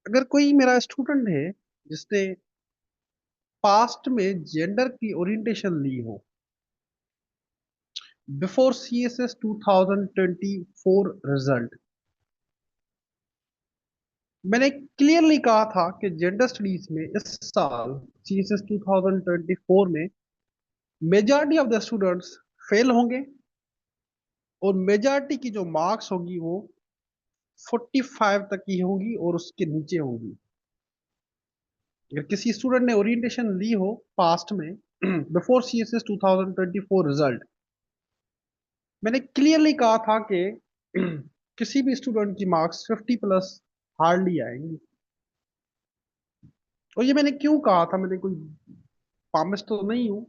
अगर कोई मेरा स्टूडेंट है जिसने पास्ट में जेंडर की ओरिएंटेशन ली हो बिफोर सीएसएस 2024 रिजल्ट, मैंने क्लियरली कहा था कि जेंडर स्टडीज में इस साल सीएसएस 2024 में majority of the students fail होंगे और मेजॉरिटी की जो मार्क्स होगी वो 45 तक की होगी और उसके नीचे होगी। अगर किसी स्टूडेंट ने ओरिएंटेशन ली हो पास्ट में बिफोर सीएसएस 2024 रिजल्ट, मैंने क्लियरली कहा था कि किसी भी स्टूडेंट की मार्क्स 50 प्लस हार्डली आएंगी। और ये मैंने क्यों कहा था, मैंने कोई पामिस्ट तो नहीं हूं,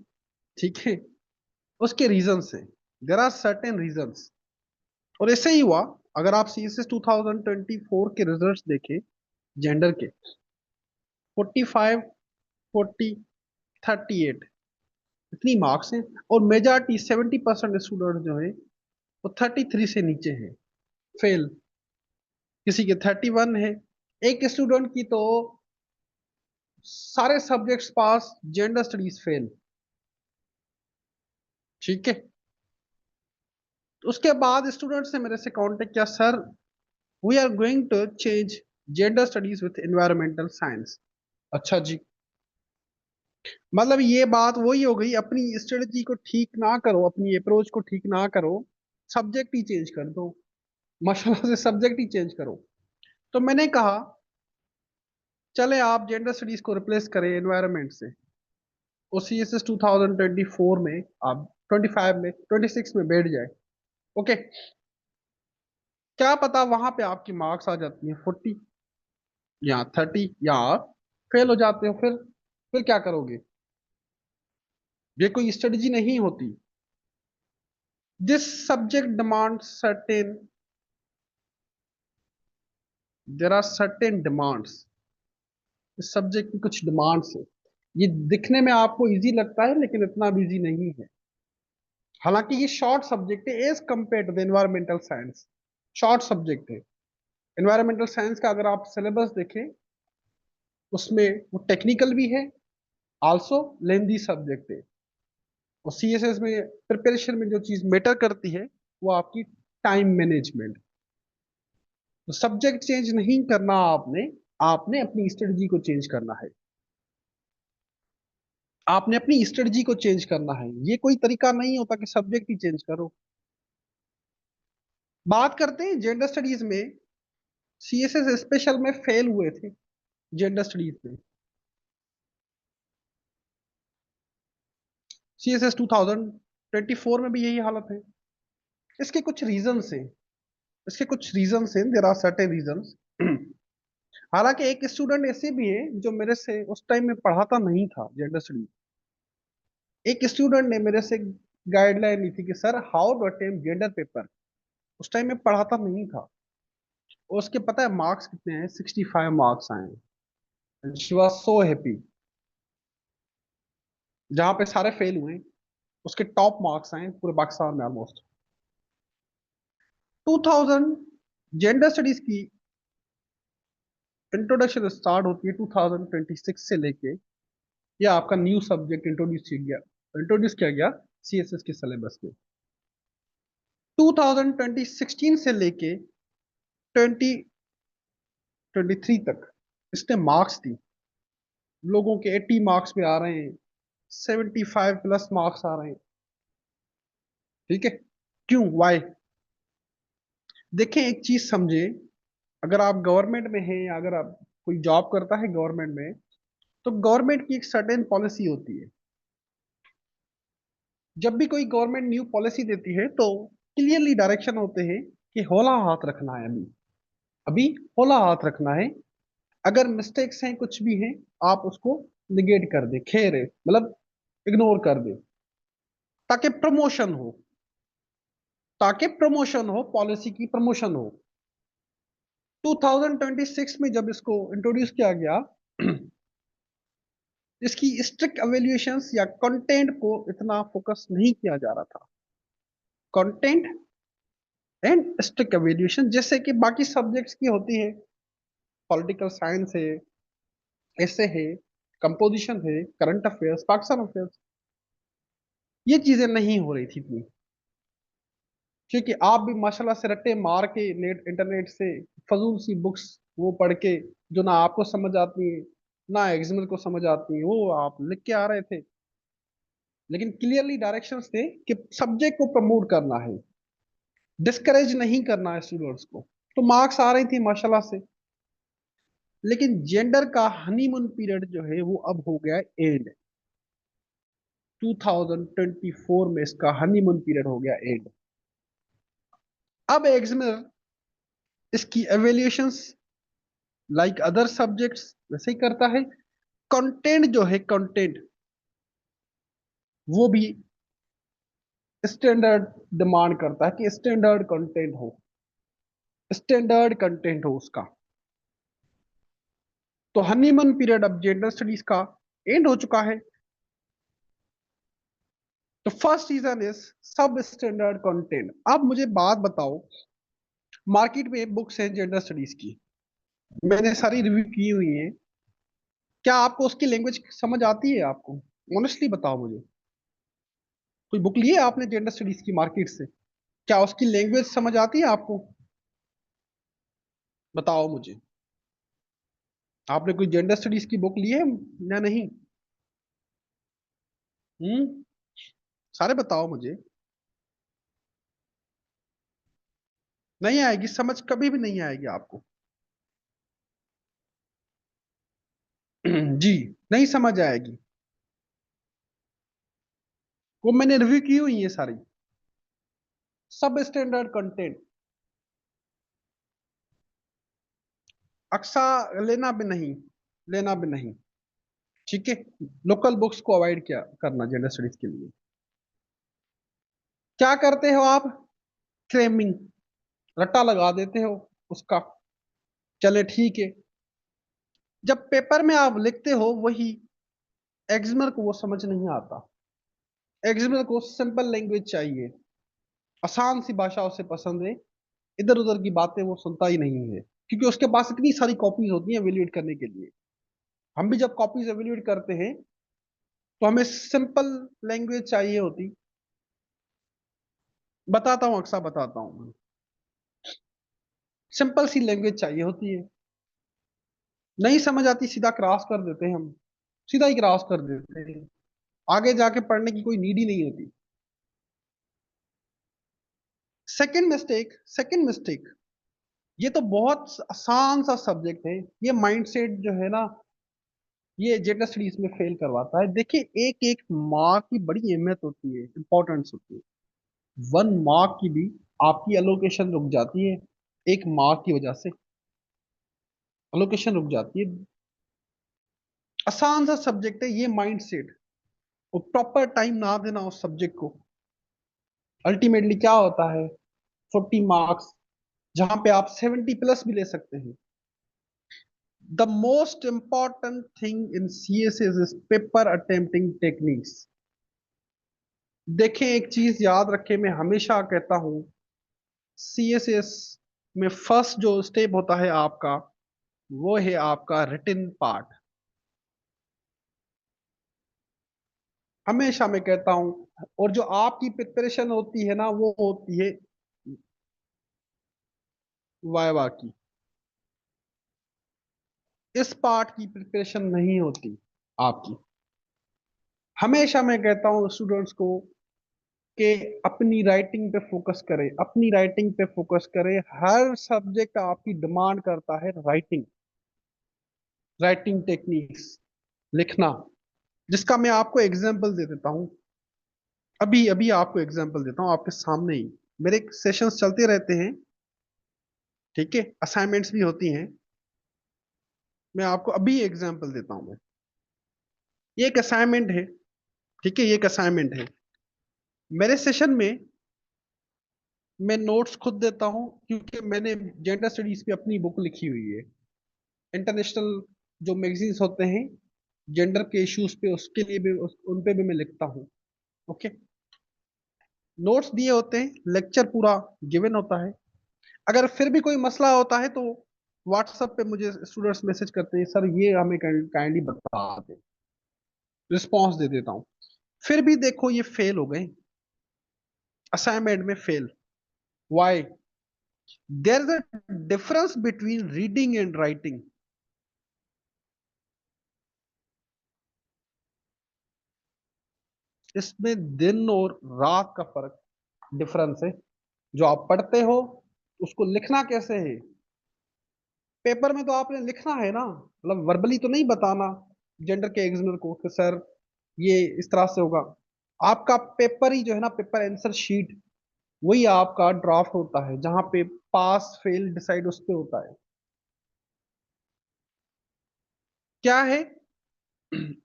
ठीक है। उसके रीजन से, देर आर सर्टेन रीजंस, और ऐसे ही हुआ। अगर आप सीएसएस 2024 के रिजल्ट्स देखें जेंडर के, 45, 40, 38 इतनी मार्क्स हैं, और मेजॉरिटी 70% स्टूडेंट जो है वो 33 से नीचे हैं फेल। किसी के 31 है, एक स्टूडेंट की तो सारे सब्जेक्ट्स पास, जेंडर स्टडीज फेल। ठीक है। तो उसके बाद स्टूडेंट्स ने मेरे से कांटेक्ट किया, sir we are going to change gender studies with environmental science. अच्छा जी, मतलब ये बात वही हो गई, अपनी स्ट्रेटजी को ठीक ना करो, अपनी अप्रोच को ठीक ना करो, सब्जेक्ट ही चेंज कर दो, माशाल्लाह से सब्जेक्ट ही चेंज करो। तो मैंने कहा चले आप जेंडर स्टडीज को रिप्लेस करें एनवायरनमेंट से, और सीएसएस 2024 में आप 25 में 26 में बैठ जाए। ओके, क्या पता वहां पे आपकी मार्क्स आ जाती है 40 या 30, या आप फेल हो जाते हो, फिर क्या करोगे? ये कोई स्ट्रेटजी नहीं होती। This subject demand certain, there are certain demands. इस सब्जेक्ट की कुछ डिमांड्स है। ये दिखने में आपको इजी लगता है लेकिन इतना भी इजी नहीं है। हालांकि ये शॉर्ट सब्जेक्ट है as compared to the environmental science, short subject है। एनवायरमेंटल साइंस का अगर आप सिलेबस देखें, उसमें वो टेक्निकल भी है, आल्सो लेंदी सब्जेक्ट है। और सीएसएस में प्रिपरेशन में जो चीज मैटर करती है वो आपकी टाइम मैनेजमेंट। तो सब्जेक्ट चेंज नहीं करना आपने, आपने अपनी स्ट्रेटजी को चेंज करना है, आपने अपनी स्ट्रेटजी को चेंज करना है। ये कोई तरीका नहीं होता कि सब्जेक्ट ही चेंज करो। बात करते हैं जेंडर स्टडीज में, सीएसएस स्पेशल में फेल हुए थे जेंडर स्टडीज में। सीएसएस 2024 में भी यही हालत है। इसके कुछ रीजंस हैं, इसके कुछ रीजंस हैं, देयर आर सर्टेन रीजंस। हालांकि एक स्टूडेंट ऐसे भी है जो मेरे से उस टाइम में पढ़ाता नहीं था जेंडर स्टडी। एक स्टूडेंट ने मेरे से गाइडलाइन ली थी कि sir how to attempt gender paper. उस टाइम में पढ़ाता नहीं था, और उसके पता है मार्क्स कितने हैं? 65 मार्क्स आए हैं। She was so happy. जहां पे सारे फेल हुए, उसके टॉप मार्क्स आए पूरे पाकिस्तान में ऑलमोस्ट। 2000 जेंडर स्टडीज की इंट्रोडक्शन स्टार्ट होती है 2026 से लेके, या आपका न्यू सब्जेक्ट इंट्रोड्यूस किया गया सीएसएस के सिलेबस में 2016 से लेके 2023 तक। इसने मार्क्स दी, लोगों के 80 मार्क्स पे आ रहे हैं, 75 प्लस मार्क्स आ रहे हैं। ठीक है, क्यों, वाई? देखें एक चीज समझे, अगर आप गवर्नमेंट में हैं या अगर आप कोई जॉब करता है गवर्नमेंट में, तो गवर्नमेंट की एक सर्टेन पॉलिसी होती है। जब भी कोई गवर्नमेंट न्यू पॉलिसी देती है तो क्लियरली डायरेक्शन होते हैं कि होला हाथ रखना है, अभी अभी होला हाथ रखना है। अगर मिस्टेक्स हैं, कुछ भी हैं, आप उसको निगेट कर दे, खेर है मतलब इग्नोर कर दे, ताकि प्रमोशन हो, ताकि प्रमोशन हो, पॉलिसी की प्रमोशन हो। 2026 में जब इसको इंट्रोड्यूस किया गया, इसकी स्ट्रिक्ट एवेल्युएशंस या कंटेंट को इतना फोकस नहीं किया जा रहा था। कंटेंट एंड स्ट्रिक्ट एवेल्युएशन जैसे कि बाकी सब्जेक्ट्स की होती है, पॉलिटिकल साइंस है, ऐसे है, कंपोजिशन है, करंट अफेयर्स, पाकिस्तान अफेयर्स, ये चीजें नहीं हो रही थी इतनी। क्योंकि आप भी माशाल्लाह से रट्टे मार के नेट इंटरनेट से फजूल सी बुक्स वो पढ़ के, जो ना आपको समझ आती है ना एग्जामिनर को समझ आती है, वो आप लिख के आ रहे थे। लेकिन क्लियरली डायरेक्शंस थे कि सब्जेक्ट को प्रमोट करना है, डिस्करेज नहीं करना है स्टूडेंट्स को। तो मार्क्स आ रही थी माशाल्लाह से। लेकिन जेंडर का हनीमून पीरियड जो है वो अब हो गया एंड। 2024 में इसका हनीमून पीरियड हो गया एंड। अब एग्जामिनर इसकी एवेल्यूएशंस लाइक अदर सब्जेक्ट्स वैसे ही करता है। कंटेंट जो है, कंटेंट वो भी स्टैंडर्ड डिमांड करता है कि स्टैंडर्ड कंटेंट हो, स्टैंडर्ड कंटेंट हो उसका। तो हनीमून पीरियड अब जेंडर स्टडीज का एंड हो चुका है। तो फर्स्ट रीजन इज सब स्टैंडर्ड कंटेंट। अब मुझे बात बताओ, मार्केट में बुक्स हैं जेंडर स्टडीज की, मैंने सारी रिव्यू की हुई है। क्या आपको उसकी लैंग्वेज समझ आती है? आपको ऑनेस्टली बताओ मुझे, कोई बुक ली है आपने जेंडर स्टडीज की मार्केट से? क्या उसकी लैंग्वेज समझ आती है आपको? बताओ मुझे, आपने कोई जेंडर स्टडीज की बुक ली है या नहीं? हम्म, सारे बताओ मुझे। नहीं आएगी समझ, कभी भी नहीं आएगी आपको। जी, नहीं समझ आएगी। वो मैंने रिव्यू की हुई है सारी, सब स्टैंडर्ड कंटेंट। अक्सा लेना भी नहीं, लेना भी नहीं, ठीक है। लोकल बुक्स को अवॉइड क्या करना जेंडर स्टडीज के लिए। क्या करते हो आप? फ्रेमिंग, रट्टा लगा देते हो उसका। चले ठीक है, जब पेपर में आप लिखते हो वही एग्जामिनर को वो समझ नहीं आता। एग्जामिनर को सिंपल लैंग्वेज चाहिए, आसान सी भाषा उसे पसंद है। इधर उधर की बातें वो सुनता ही नहीं है, क्योंकि उसके पास इतनी सारी कॉपीज होती हैं एवेल्यूएट करने के लिए। हम भी जब कॉपीज एवेल्यूएट करते हैं तो हमें सिंपल लैंग्वेज चाहिए होती। बताता हूँ अक्सर, बताता हूँ, सिंपल सी लैंग्वेज चाहिए होती है। नहीं समझ आती, सीधा क्रॉस कर देते हैं हम, सीधा ही क्रॉस कर देते हैं। आगे जाके पढ़ने की कोई नीड ही नहीं होती। सेकंड मिस्टेक, ये तो बहुत आसान सा सब्जेक्ट है, ये माइंडसेट जो है ना, ये जेंडर स्टडीज में फेल करवाता है। देखिए, एक एक मार्क की बड़ी अहमियत होती है, इंपॉर्टेंस होती है। 1 मार्क की भी आपकी एलोकेशन रुक जाती है, 1 मार्क की वजह से एलोकेशन रुक जाती है। आसान सा सब्जेक्ट है ये, माइंड सेट और प्रॉपर टाइम ना देना उस सब्जेक्ट को, अल्टीमेटली क्या होता है? 40 मार्क्स, जहां पे आप 70 प्लस भी ले सकते हैं। The most important thing in CSS is paper attempting techniques. देखें, एक चीज याद रखें, मैं हमेशा कहता हूं, सीएसएस में फर्स्ट जो स्टेप होता है आपका, वो है आपका रिटन पार्ट। हमेशा मैं कहता हूं, और जो आपकी प्रिपरेशन होती है ना, वो होती है वाइवा की। इस पार्ट की प्रिपरेशन नहीं होती आपकी। हमेशा मैं कहता हूं स्टूडेंट्स को कि अपनी राइटिंग पे फोकस करें, अपनी राइटिंग पे फोकस करें। हर सब्जेक्ट आपकी डिमांड करता है राइटिंग, राइटिंग टेक्निक्स, लिखना, जिसका मैं आपको एग्जांपल दे देता हूं। अभी अभी आपको एग्जांपल देता हूं आपके सामने ही। मेरे सेशंस चलते रहते हैं, ठीक है, असाइनमेंट्स भी होती हैं। मैं आपको अभी एग्जांपल देता हूं मैं। ये एक असाइनमेंट है, ठीक है, ये एक असाइनमेंट है। मेरे सेशन में मैं नोट्स खुद देता हूं, क्योंकि मैंने जेंडर स्टडीज पे अपनी बुक लिखी हुई है। इंटरनेशनल जो मैगजीन्स होते हैं जेंडर के इश्यूज पे, उसके लिए भी उन पे भी मैं लिखता हूँ। ओके, नोट्स दिए होते हैं, लेक्चर पूरा गिवन होता है। अगर फिर भी कोई मसला होता है तो व्हाट्सएप पे मुझे स्टूडेंट्स मैसेज करते हैं, सर ये हमें काइंडली बता दे, रिस्पॉन्स दे देता हूँ। फिर भी देखो ये फेल हो गए, असाइनमेंट में fail. Why? There is a difference between reading and writing. इसमें दिन और रात का फर्क, डिफरेंस है। जो आप पढ़ते हो उसको लिखना कैसे है। पेपर में तो आपने लिखना है ना, मतलब वर्बली तो नहीं बताना जेंडर के एग्जामिनर को कि सर ये इस तरह से होगा। आपका पेपर ही जो है ना, पेपर आंसर शीट, वही आपका ड्राफ्ट होता है जहां पे पास फेल डिसाइड उस पे होता है। क्या है,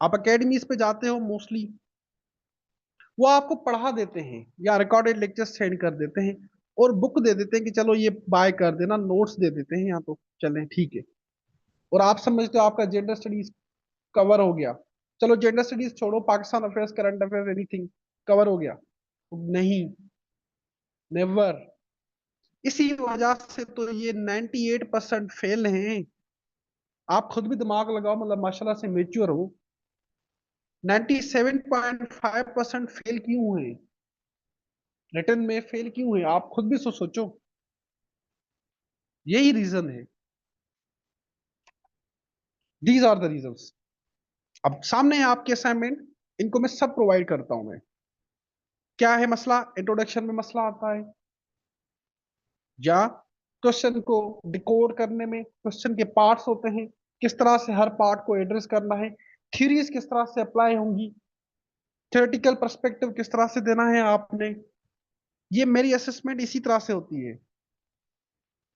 आप एकेडमीज पे जाते हो मोस्टली, वो आपको पढ़ा देते हैं या रिकॉर्डेड लेक्चर सेंड कर देते हैं और बुक दे देते हैं कि चलो ये बाय कर देना, नोट्स दे देते हैं, यहाँ तो चलें ठीक है। और आप समझते हो आपका जेंडर स्टडीज कवर हो गया। चलो जेंडर स्टडीज छोड़ो, Pakistan affairs, current affairs, anything cover हो गया? नहीं, नेवर। इसी वजह से तो ये 98% फेल हैं। आप खुद भी दिमाग लगाओ, मतलब माशाल्लाह से मेच्योर हो, 97.5% फेल क्यों है, रिटर्न में फेल क्यों है, आप खुद भी सोचो। यही रीजन है, दीज आर द रीजंस। अब सामने है आपके असाइनमेंट, इनको मैं सब प्रोवाइड करता हूं मैं। क्या है मसला, इंट्रोडक्शन में मसला आता है, या क्वेश्चन को डिकोड करने में क्वेश्चन के पार्ट्स होते हैं, किस तरह से हर पार्ट को एड्रेस करना है, थ्योरीज किस तरह से अप्लाई होंगी, थ्योरेटिकल पर्सपेक्टिव किस तरह से देना है आपने। ये मेरी असेसमेंट इसी तरह से होती है,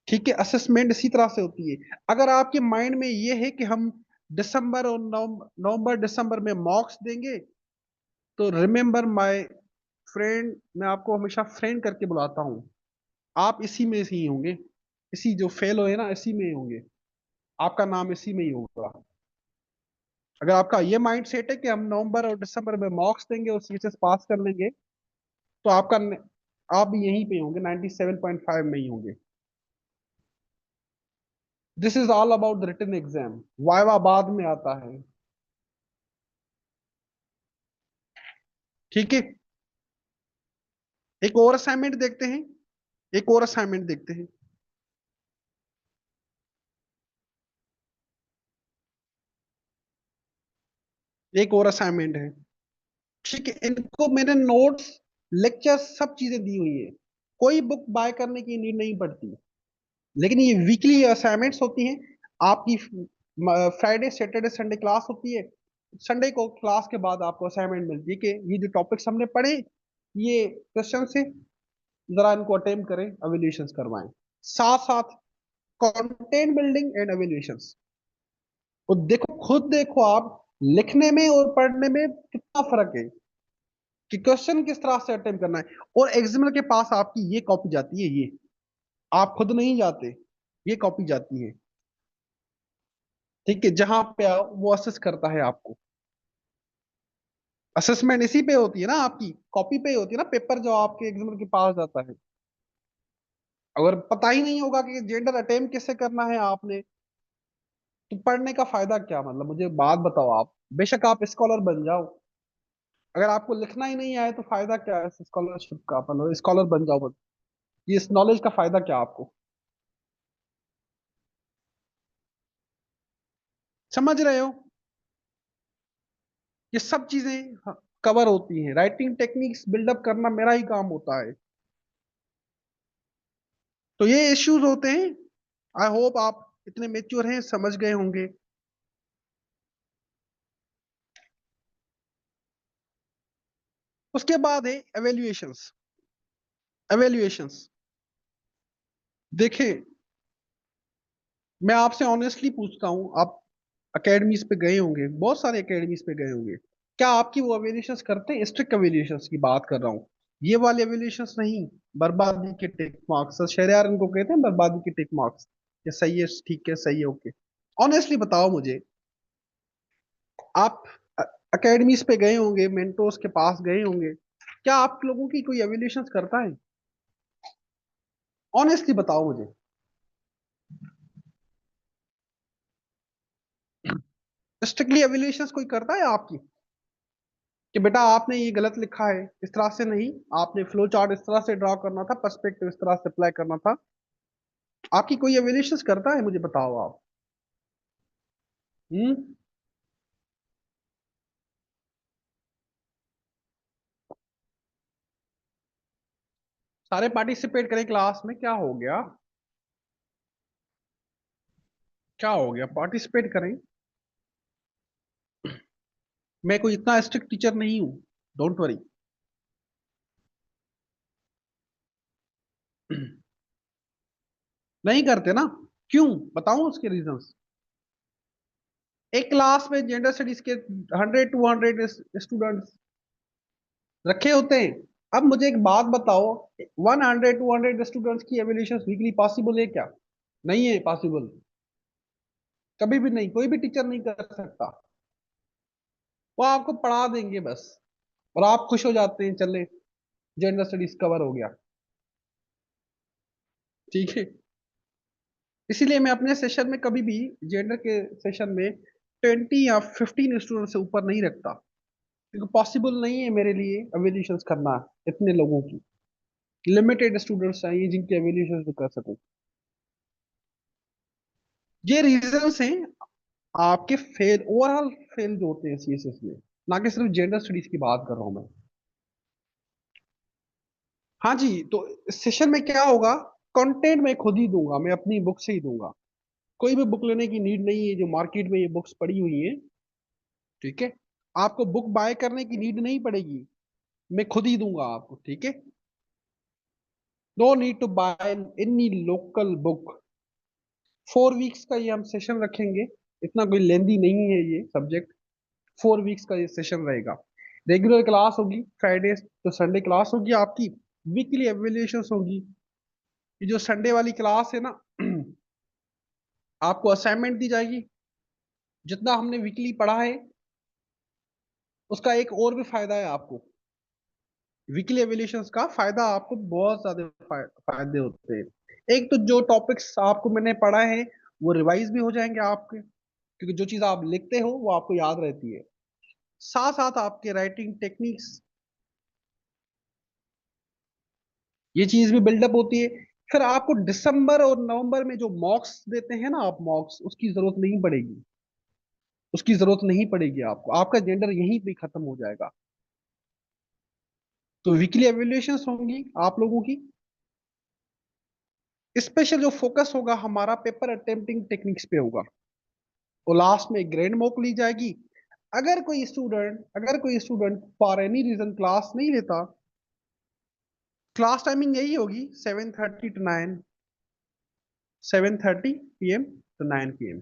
ठीक है, असेसमेंट इसी तरह से होती है। अगर आपके माइंड में ये है कि हम दिसंबर और नवंबर दिसंबर में मॉक्स देंगे, तो रिमेंबर माय फ्रेंड, मैं आपको हमेशा फ्रेंड करके बुलाता हूँ, आप इसी में से ही होंगे, इसी जो फेल हुए ना इसी में ही होंगे, आपका नाम इसी में ही होगा। अगर आपका ये माइंड सेट है कि हम नवंबर और दिसंबर में मॉक्स देंगे और सीएचएस पास कर लेंगे, तो आप भी यहीं पे होंगे, 97.5 में ही होंगे। This is all about the written exam, viva बाद में आता है, ठीक है। एक और असाइनमेंट देखते हैं, एक और असाइनमेंट देखते हैं। एक और असाइनमेंट है, ठीक है, इनको मैंने नोट्स, लेक्चर, सब चीजें दी हुई है, कोई बुक बाय करने की नीड नहीं पड़ती। लेकिन ये वीकली असाइनमेंट्स होती हैं आपकी। फ्राइडे सैटरडे संडे क्लास होती है, संडे को क्लास के बाद आपको असाइनमेंट मिलती है कि ये जो टॉपिक्स हमने पढ़े, ये क्वेश्चन से जरा इनको अटेम्प्ट करें, एवेल्यूशंस करवाएं, साथ साथ कंटेंट बिल्डिंग एंड एवेल्यूशंस। और देखो, खुद देखो आप, लिखने में और पढ़ने में कितना फर्क है, कि क्वेश्चन किस तरह से अटेम्प्ट करना है। और एग्जामिनर के पास आपकी ये कॉपी जाती है, ये आप खुद नहीं जाते, ये कॉपी जाती है, ठीक है, जहां पे वो असेस करता है आपको। असेसमेंट इसी पे होती है ना, आपकी कॉपी पे होती है ना, पेपर जो आपके एग्जामिनर के पास जाता है। अगर पता ही नहीं होगा कि जेंडर अटेम्प्ट कैसे करना है आपने, तो पढ़ने का फायदा क्या, मतलब मुझे बात बताओ आप। बेशक आप स्कॉलर बन जाओ, अगर आपको लिखना ही नहीं आए तो फायदा क्या है स्कॉलरशिप का, मतलब स्कॉलर बन जाओ बस, ये इस नॉलेज का फायदा क्या आपको। समझ रहे हो, ये सब चीजें कवर होती हैं, राइटिंग टेक्निक्स बिल्डअप करना मेरा ही काम होता है। तो ये इश्यूज होते हैं, आई होप आप इतने मेच्योर हैं, समझ गए होंगे। उसके बाद है एवेल्युएशंस। एवेल्युएशंस देखें, मैं आपसे ऑनेस्टली पूछता हूं, आप अकेडमीज पे गए होंगे, बहुत सारे अकेडमीज पे गए होंगे, क्या आपकी वो एवेल्युएशंस करते हैं? स्ट्रिक्ट एवेल्युएशंस की बात कर रहा हूँ, ये वाले एवेल्युएशंस नहीं, बर्बादी के टिक मार्क्स, शहरयार इनको कहते हैं, बर्बादी के टिक मार्क्स, ये सही है, ठीक है, सही है, ओके। ऑनेस्टली बताओ मुझे, आप अकेडमीज पे गए होंगे, मेंटोर्स के पास गए होंगे, क्या आप लोगों की कोई एवेल्युएशंस करता है? ऑनेस्टली बताओ मुझे। स्ट्रिक्टली एवेल्यूएशन कोई करता है आपकी कि बेटा आपने ये गलत लिखा है, इस तरह से नहीं, आपने फ्लो चार्ट इस तरह से ड्रॉ करना था, पर्सपेक्टिव इस तरह से अप्लाई करना था? आपकी कोई एवेल्यूएशन करता है? मुझे बताओ आप। हम्म। सारे पार्टिसिपेट करें क्लास में, क्या हो गया? क्या हो गया? पार्टिसिपेट करें। मैं कोई इतना स्ट्रिक्ट टीचर नहीं हूं, डोंट वरी। नहीं करते ना? क्यों? बताऊं उसके रीजंस। एक क्लास में जेंडर स्टडीज के 100 200 स्टूडेंट्स रखे होते हैं। अब मुझे एक बात बताओ, 100 200 स्टूडेंट्स की एवेल्यूशन वीकली पॉसिबल है क्या? नहीं है पॉसिबल। कभी भी नहीं, कोई भी टीचर नहीं कर सकता। वो आपको पढ़ा देंगे बस, और आप खुश हो जाते हैं, चले जेंडर स्टडीज कवर हो गया। ठीक है। इसीलिए मैं अपने सेशन में कभी भी, जेंडर के सेशन में, 20 या 15 स्टूडेंट से ऊपर नहीं रखता, क्योंकि पॉसिबल नहीं है मेरे लिए एवेल्यूशन करना इतने लोगों की। लिमिटेड स्टूडेंट्स चाहिए जिनके एवेल्यूशन कर सकूं। ये रीजंस हैं आपके फेल, ओवरऑल फेल जो होते हैं सीएसएस में, ना कि सिर्फ जेंडर स्टडीज की बात कर रहा हूं मैं। हाँ जी, तो सेशन में क्या होगा? कंटेंट मैं खुद ही दूंगा, मैं अपनी बुक से ही दूंगा। कोई भी बुक लेने की नीड नहीं है, जो मार्केट में ये बुक्स पड़ी हुई है। ठीक है। आपको बुक बाय करने की नीड नहीं पड़ेगी, मैं खुद ही दूंगा आपको। ठीक है। No need to buy any local book. 4 weeks का ये हम सेशन रखेंगे, इतना कोई लेंदी नहीं है ये सब्जेक्ट। 4 वीक्स का ये सेशन रहेगा। रेगुलर क्लास होगी, फ्राइडे तो संडे क्लास होगी आपकी। वीकली एवेल्यूशन होगी। ये जो संडे वाली क्लास है ना, आपको असाइनमेंट दी जाएगी। जितना हमने वीकली पढ़ा है, उसका एक और भी फायदा है आपको। वीकली एवेल्यूशन का फायदा आपको बहुत ज्यादा फायदे होते हैं। एक तो जो टॉपिक्स आपको मैंने पढ़ा है, वो रिवाइज भी हो जाएंगे आपके, क्योंकि जो चीज आप लिखते हो वो आपको याद रहती है। साथ साथ आपके राइटिंग टेक्निक्स, ये चीज भी बिल्डअप होती है। फिर आपको दिसंबर और नवंबर में जो मॉक्स देते हैं ना आप, मॉक्स, उसकी जरूरत नहीं पड़ेगी। उसकी जरूरत नहीं पड़ेगी आपको, आपका जेंडर यहीं पे खत्म हो जाएगा। तो वीकली एवेल्यूशन होंगी आप लोगों की। स्पेशल जो फोकस होगा हमारा पेपर अटेम्प्टिंग टेक्निक्स पे होगा। और लास्ट में ग्रेड मॉक ली जाएगी। अगर कोई student for any reason class नहीं लेता, क्लास टाइमिंग यही होगी, 7:30 to 9, 7:30 PM to 9 PM,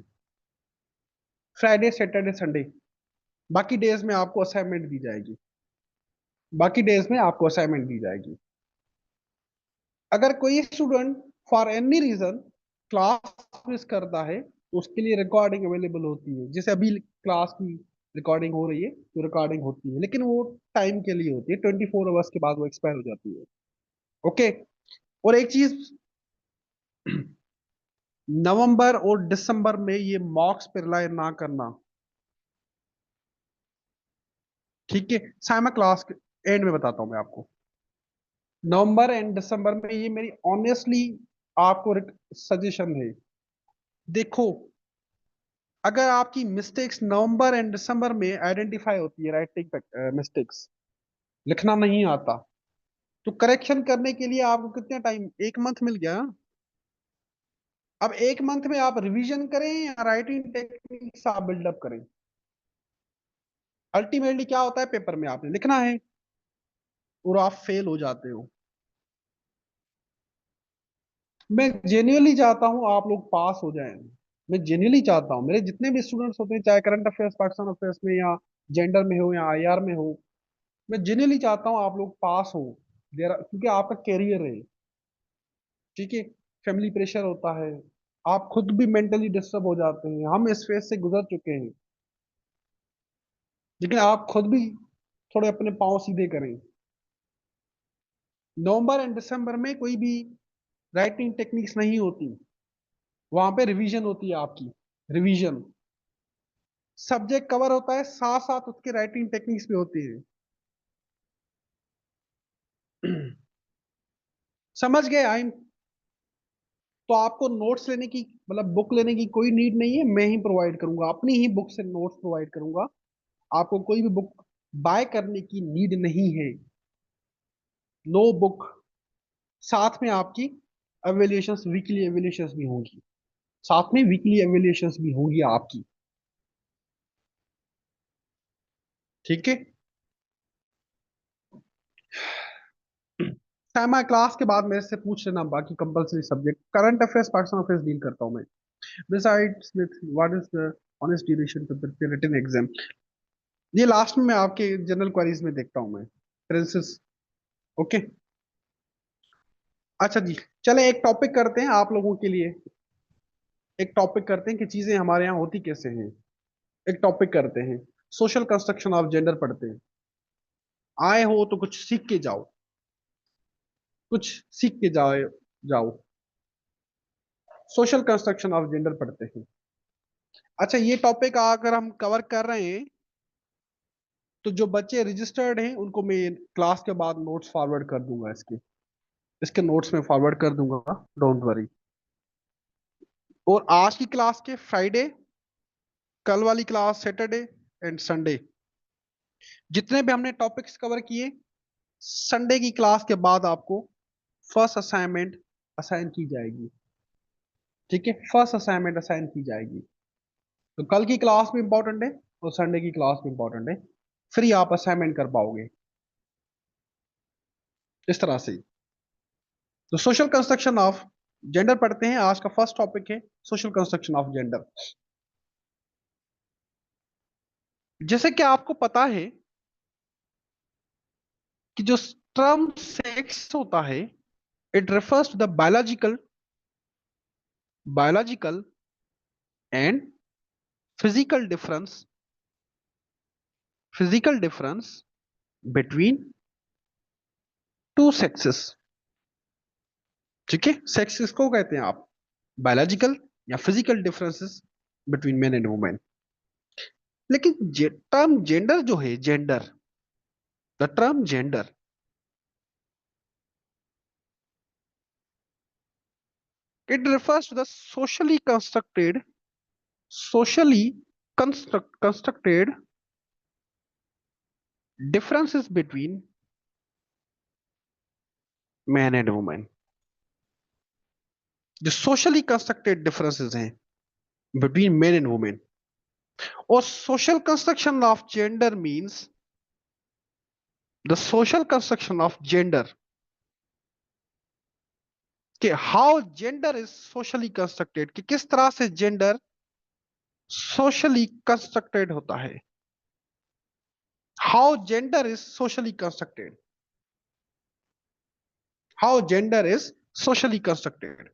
Friday Saturday Sunday. बाकी डेज में आपको असाइनमेंट दी जाएगी। बाकी डेज में आपको असाइनमेंट दी जाएगी। अगर कोई student for any reason class miss करता है, तो उसके लिए रिकॉर्डिंग अवेलेबल होती है। जैसे अभी क्लास की रिकॉर्डिंग हो रही है, तो रिकॉर्डिंग होती है, लेकिन वो टाइम के लिए होती है, 24 आवर्स के बाद वो एक्सपायर हो जाती है। ओके। और एक चीज, नवंबर और दिसंबर में ये मॉक्स पे रिलाय ना करना। ठीक है। साइमा क्लास के एंड में बताता हूं मैं आपको। नवंबर एंड दिसंबर में ये मेरी ऑनेस्टली आपको सजेशन है। देखो, अगर आपकी मिस्टेक्स नवंबर एंड दिसंबर में आइडेंटिफाई होती है, राइटिंग मिस्टेक्स, लिखना नहीं आता, तो करेक्शन करने के लिए आपको कितना टाइम, 1 मंथ मिल गया। अब 1 मंथ में आप रिवीजन करें या राइटिंग टेक्निक्स आप बिल्डअप करें, अल्टीमेटली क्या होता है, पेपर में आपने लिखना है और आप फेल हो जाते हो। मैं जेन्युइनली चाहता हूं आप लोग पास हो जाएं। मैं जेन्युइनली चाहता हूं, मेरे जितने भी स्टूडेंट्स होते हैं, चाहे करंट अफेयर्स, पाकिस्तान अफेयर्स में, या जेंडर में हो, या आईआर में हो, मैं जेन्युइनली चाहता हूं आप लोग पास हो। क्योंकि आपका कैरियर है। ठीक है। फैमिली प्रेशर होता है, आप खुद भी मेंटली डिस्टर्ब हो जाते हैं, हम इस फेज से गुजर चुके हैं। लेकिन आप खुद भी थोड़े अपने पांव सीधे करें। नवंबर एंड दिसंबर में कोई भी राइटिंग टेक्निक्स नहीं होती, वहां पे रिवीजन होती है आपकी। रिवीजन सब्जेक्ट कवर होता है, साथ साथ उसके राइटिंग टेक्निक्स भी होती है। समझ गए आई? तो आपको नोट्स लेने की, मतलब बुक लेने की कोई नीड नहीं है, मैं ही प्रोवाइड करूंगा, अपनी ही बुक से नोट्स प्रोवाइड करूंगा। आपको कोई भी बुक बाय करने की नीड नहीं है। No book. साथ में आपकी एवेल्यूएशंस, वीकली एवेल्यूएशंस भी होंगी। साथ में वीकली एवेल्यूएशंस भी होंगी आपकी। ठीक है। सामा क्लास के बाद मेरे से पूछ लेना बाकी compulsory subject. Current affairs, personal affairs deal करता हूँ मैं। Besides with what is the honest duration to prepare written exam, ये लास्ट में मैं आपके जनरल क्वेरीज में देखता हूँ मैं। प्रिंसेस। ओके। अच्छा जी, चले एक टॉपिक करते हैं आप लोगों के लिए। एक टॉपिक करते हैं कि चीजें हमारे यहाँ होती कैसे हैं। एक टॉपिक करते हैं, सोशल कंस्ट्रक्शन ऑफ जेंडर पढ़ते हैं। आए हो तो कुछ सीख के जाओ, कुछ सीख के जाओ। जाओ। सोशल कंस्ट्रक्शन ऑफ जेंडर पढ़ते हैं। अच्छा, ये टॉपिक अगर हम कवर कर रहे हैं तो जो बच्चे रजिस्टर्ड हैं उनको मैं क्लास के बाद नोट्स फॉरवर्ड कर दूंगा। इसके इसके नोट्स में फॉरवर्ड कर दूंगा, डोंट वरी। और आज की क्लास के फ्राइडे, कल वाली क्लास सैटरडे एंड संडे, जितने भी हमने टॉपिक्स कवर किए, संडे की क्लास के बाद आपको फर्स्ट असाइनमेंट असाइन की जाएगी। ठीक है, फर्स्ट असाइनमेंट असाइन की जाएगी। तो कल की क्लास भी इंपॉर्टेंट है और संडे की क्लास भी इंपॉर्टेंट है। फ्री आप असाइनमेंट कर पाओगे इस तरह से। तो सोशल कंस्ट्रक्शन ऑफ जेंडर पढ़ते हैं, आज का फर्स्ट टॉपिक है सोशल कंस्ट्रक्शन ऑफ जेंडर। जैसे कि आपको पता है कि जो टर्म सेक्स होता है, it refers to the biological and physical difference, between two sexes. ठीक है, सेक्स किसको कहते हैं आप? बायोलॉजिकल या physical differences between men and women. लेकिन टर्म जेंडर जो है, gender, the term gender, it refers to the socially constructed differences between man and woman। जो सोशली कंस्ट्रक्टेड डिफरेंसेस हैं बिटवीन मेन एंड वुमेन। और social construction of gender means, the social construction of gender, कि how gender is socially constructed, कि किस तरह से gender socially constructed होता है। How gender is socially constructed, how gender is socially constructed.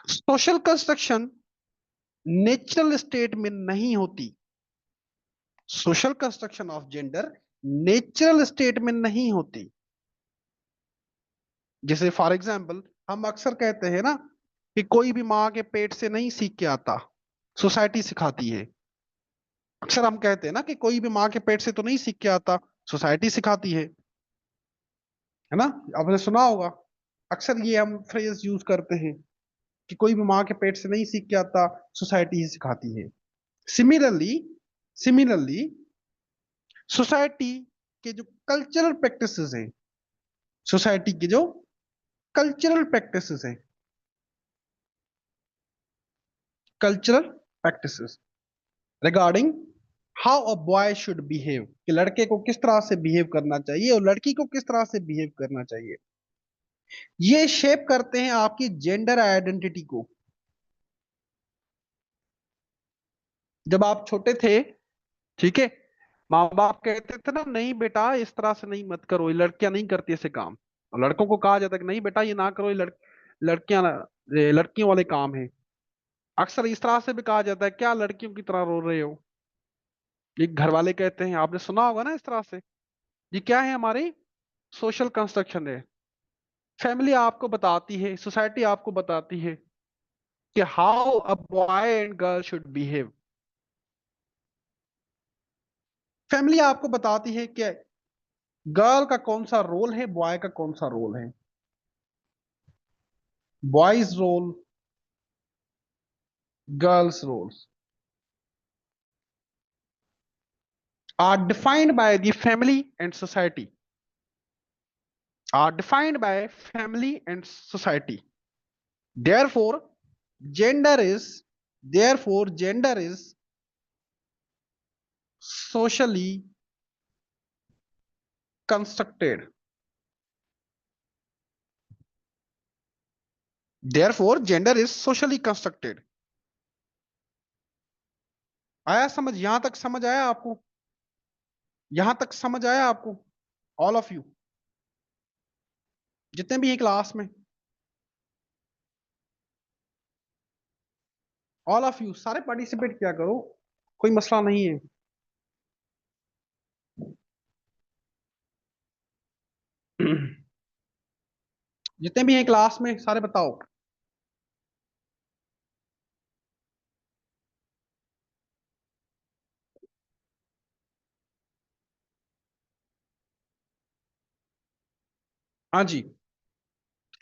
Social construction natural state में नहीं होती। Social construction of gender natural state में नहीं होती। जैसे फॉर एग्जाम्पल, हम अक्सर कहते हैं ना कि कोई भी माँ के पेट से नहीं सीख के आता, सोसाइटी सिखाती है। अक्सर हम कहते हैं ना कि कोई भी माँ के पेट से तो नहीं सीख के आता, सोसाइटी सिखाती है ना? आपने सुना होगा, अक्सर ये हम फ्रेज यूज करते हैं कि कोई भी माँ के पेट से नहीं सीख के आता, सोसाइटी ही सिखाती है। सिमिलरली सिमिलरली सोसाइटी के जो कल्चरल प्रैक्टिसेस हैं, सोसाइटी की जो कल्चरल प्रैक्टिसेस हैं, cultural practices regarding how a boy should behave, कि लड़के को किस तरह से बिहेव करना चाहिए और लड़की को किस तरह से बिहेव करना चाहिए, ये शेप करते हैं आपकी जेंडर आइडेंटिटी को। जब आप छोटे थे, ठीक है, माँ बाप कहते थे ना, नहीं बेटा इस तरह से नहीं मत करो, ये लड़कियां नहीं करती ऐसे काम। और लड़कों को कहा जाता है कि नहीं बेटा ये ना करो, ये लड़कियां ये लड़कियों वाले काम है। अक्सर इस तरह से भी कहा जाता है, क्या लड़कियों की तरह रो रहे हो, ये घर वाले कहते हैं, आपने सुना होगा ना इस तरह से। ये क्या है? हमारी सोशल कंस्ट्रक्शन है। फैमिली आपको बताती है, सोसाइटी आपको बताती है कि how a boy and girl should behave. Family आपको बताती है कि गर्ल का कौन सा रोल है, बॉय का कौन सा रोल है। Boys role, girls roles are defined by the family and society, are defined by family and society. Therefore, gender is, gender is socially constructed. Therefore, gender is socially constructed. आया समझ? यहां तक समझ आया आपको? यहां तक समझ आया आपको? ऑल ऑफ यू, जितने भी हैं क्लास में, ऑल ऑफ यू सारे पार्टिसिपेट किया करो, कोई मसला नहीं है। जितने भी हैं क्लास में सारे बताओ। हाँ जी,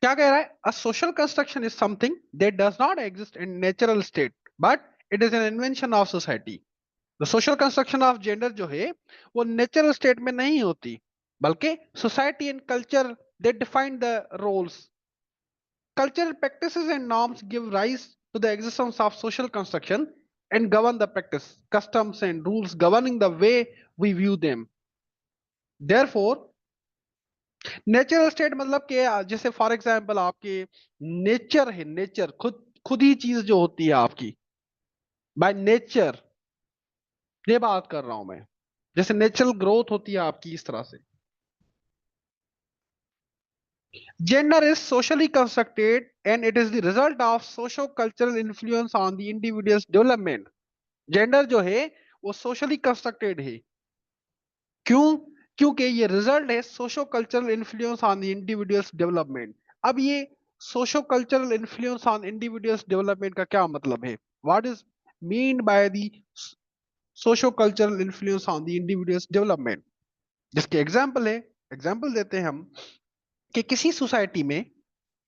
क्या कह रहा है? A social construction is something that does not exist in natural state but it is an invention of society. The social construction of gender जो है वो नेचुरल स्टेट में नहीं होती, बल्कि society and culture they define the roles. Cultural practices and norms give rise to the existence of social construction and govern the practice, customs and rules governing the way we view them. Therefore, natural state मतलब कि जैसे for example आपके nature है, nature खुद खुद ही चीज जो होती है आपकी बाय नेचर, ये बात कर रहा हूं मैं। जैसे नेचुरल ग्रोथ होती है आपकी, इस तरह से। Gender is socially constructed and it is the result of socio cultural influence on the individuals development. Gender जो है वो सोशली कंस्ट्रक्टेड है। क्यों? क्योंकि ये रिजल्ट है socio cultural influence on the individuals development. अब ये socio cultural influence on individuals development का क्या मतलब है? What is mean by the socio cultural influence on the individuals development? जिसके एग्जाम्पल है, एग्जाम्पल देते हैं हम कि किसी सोसाइटी में,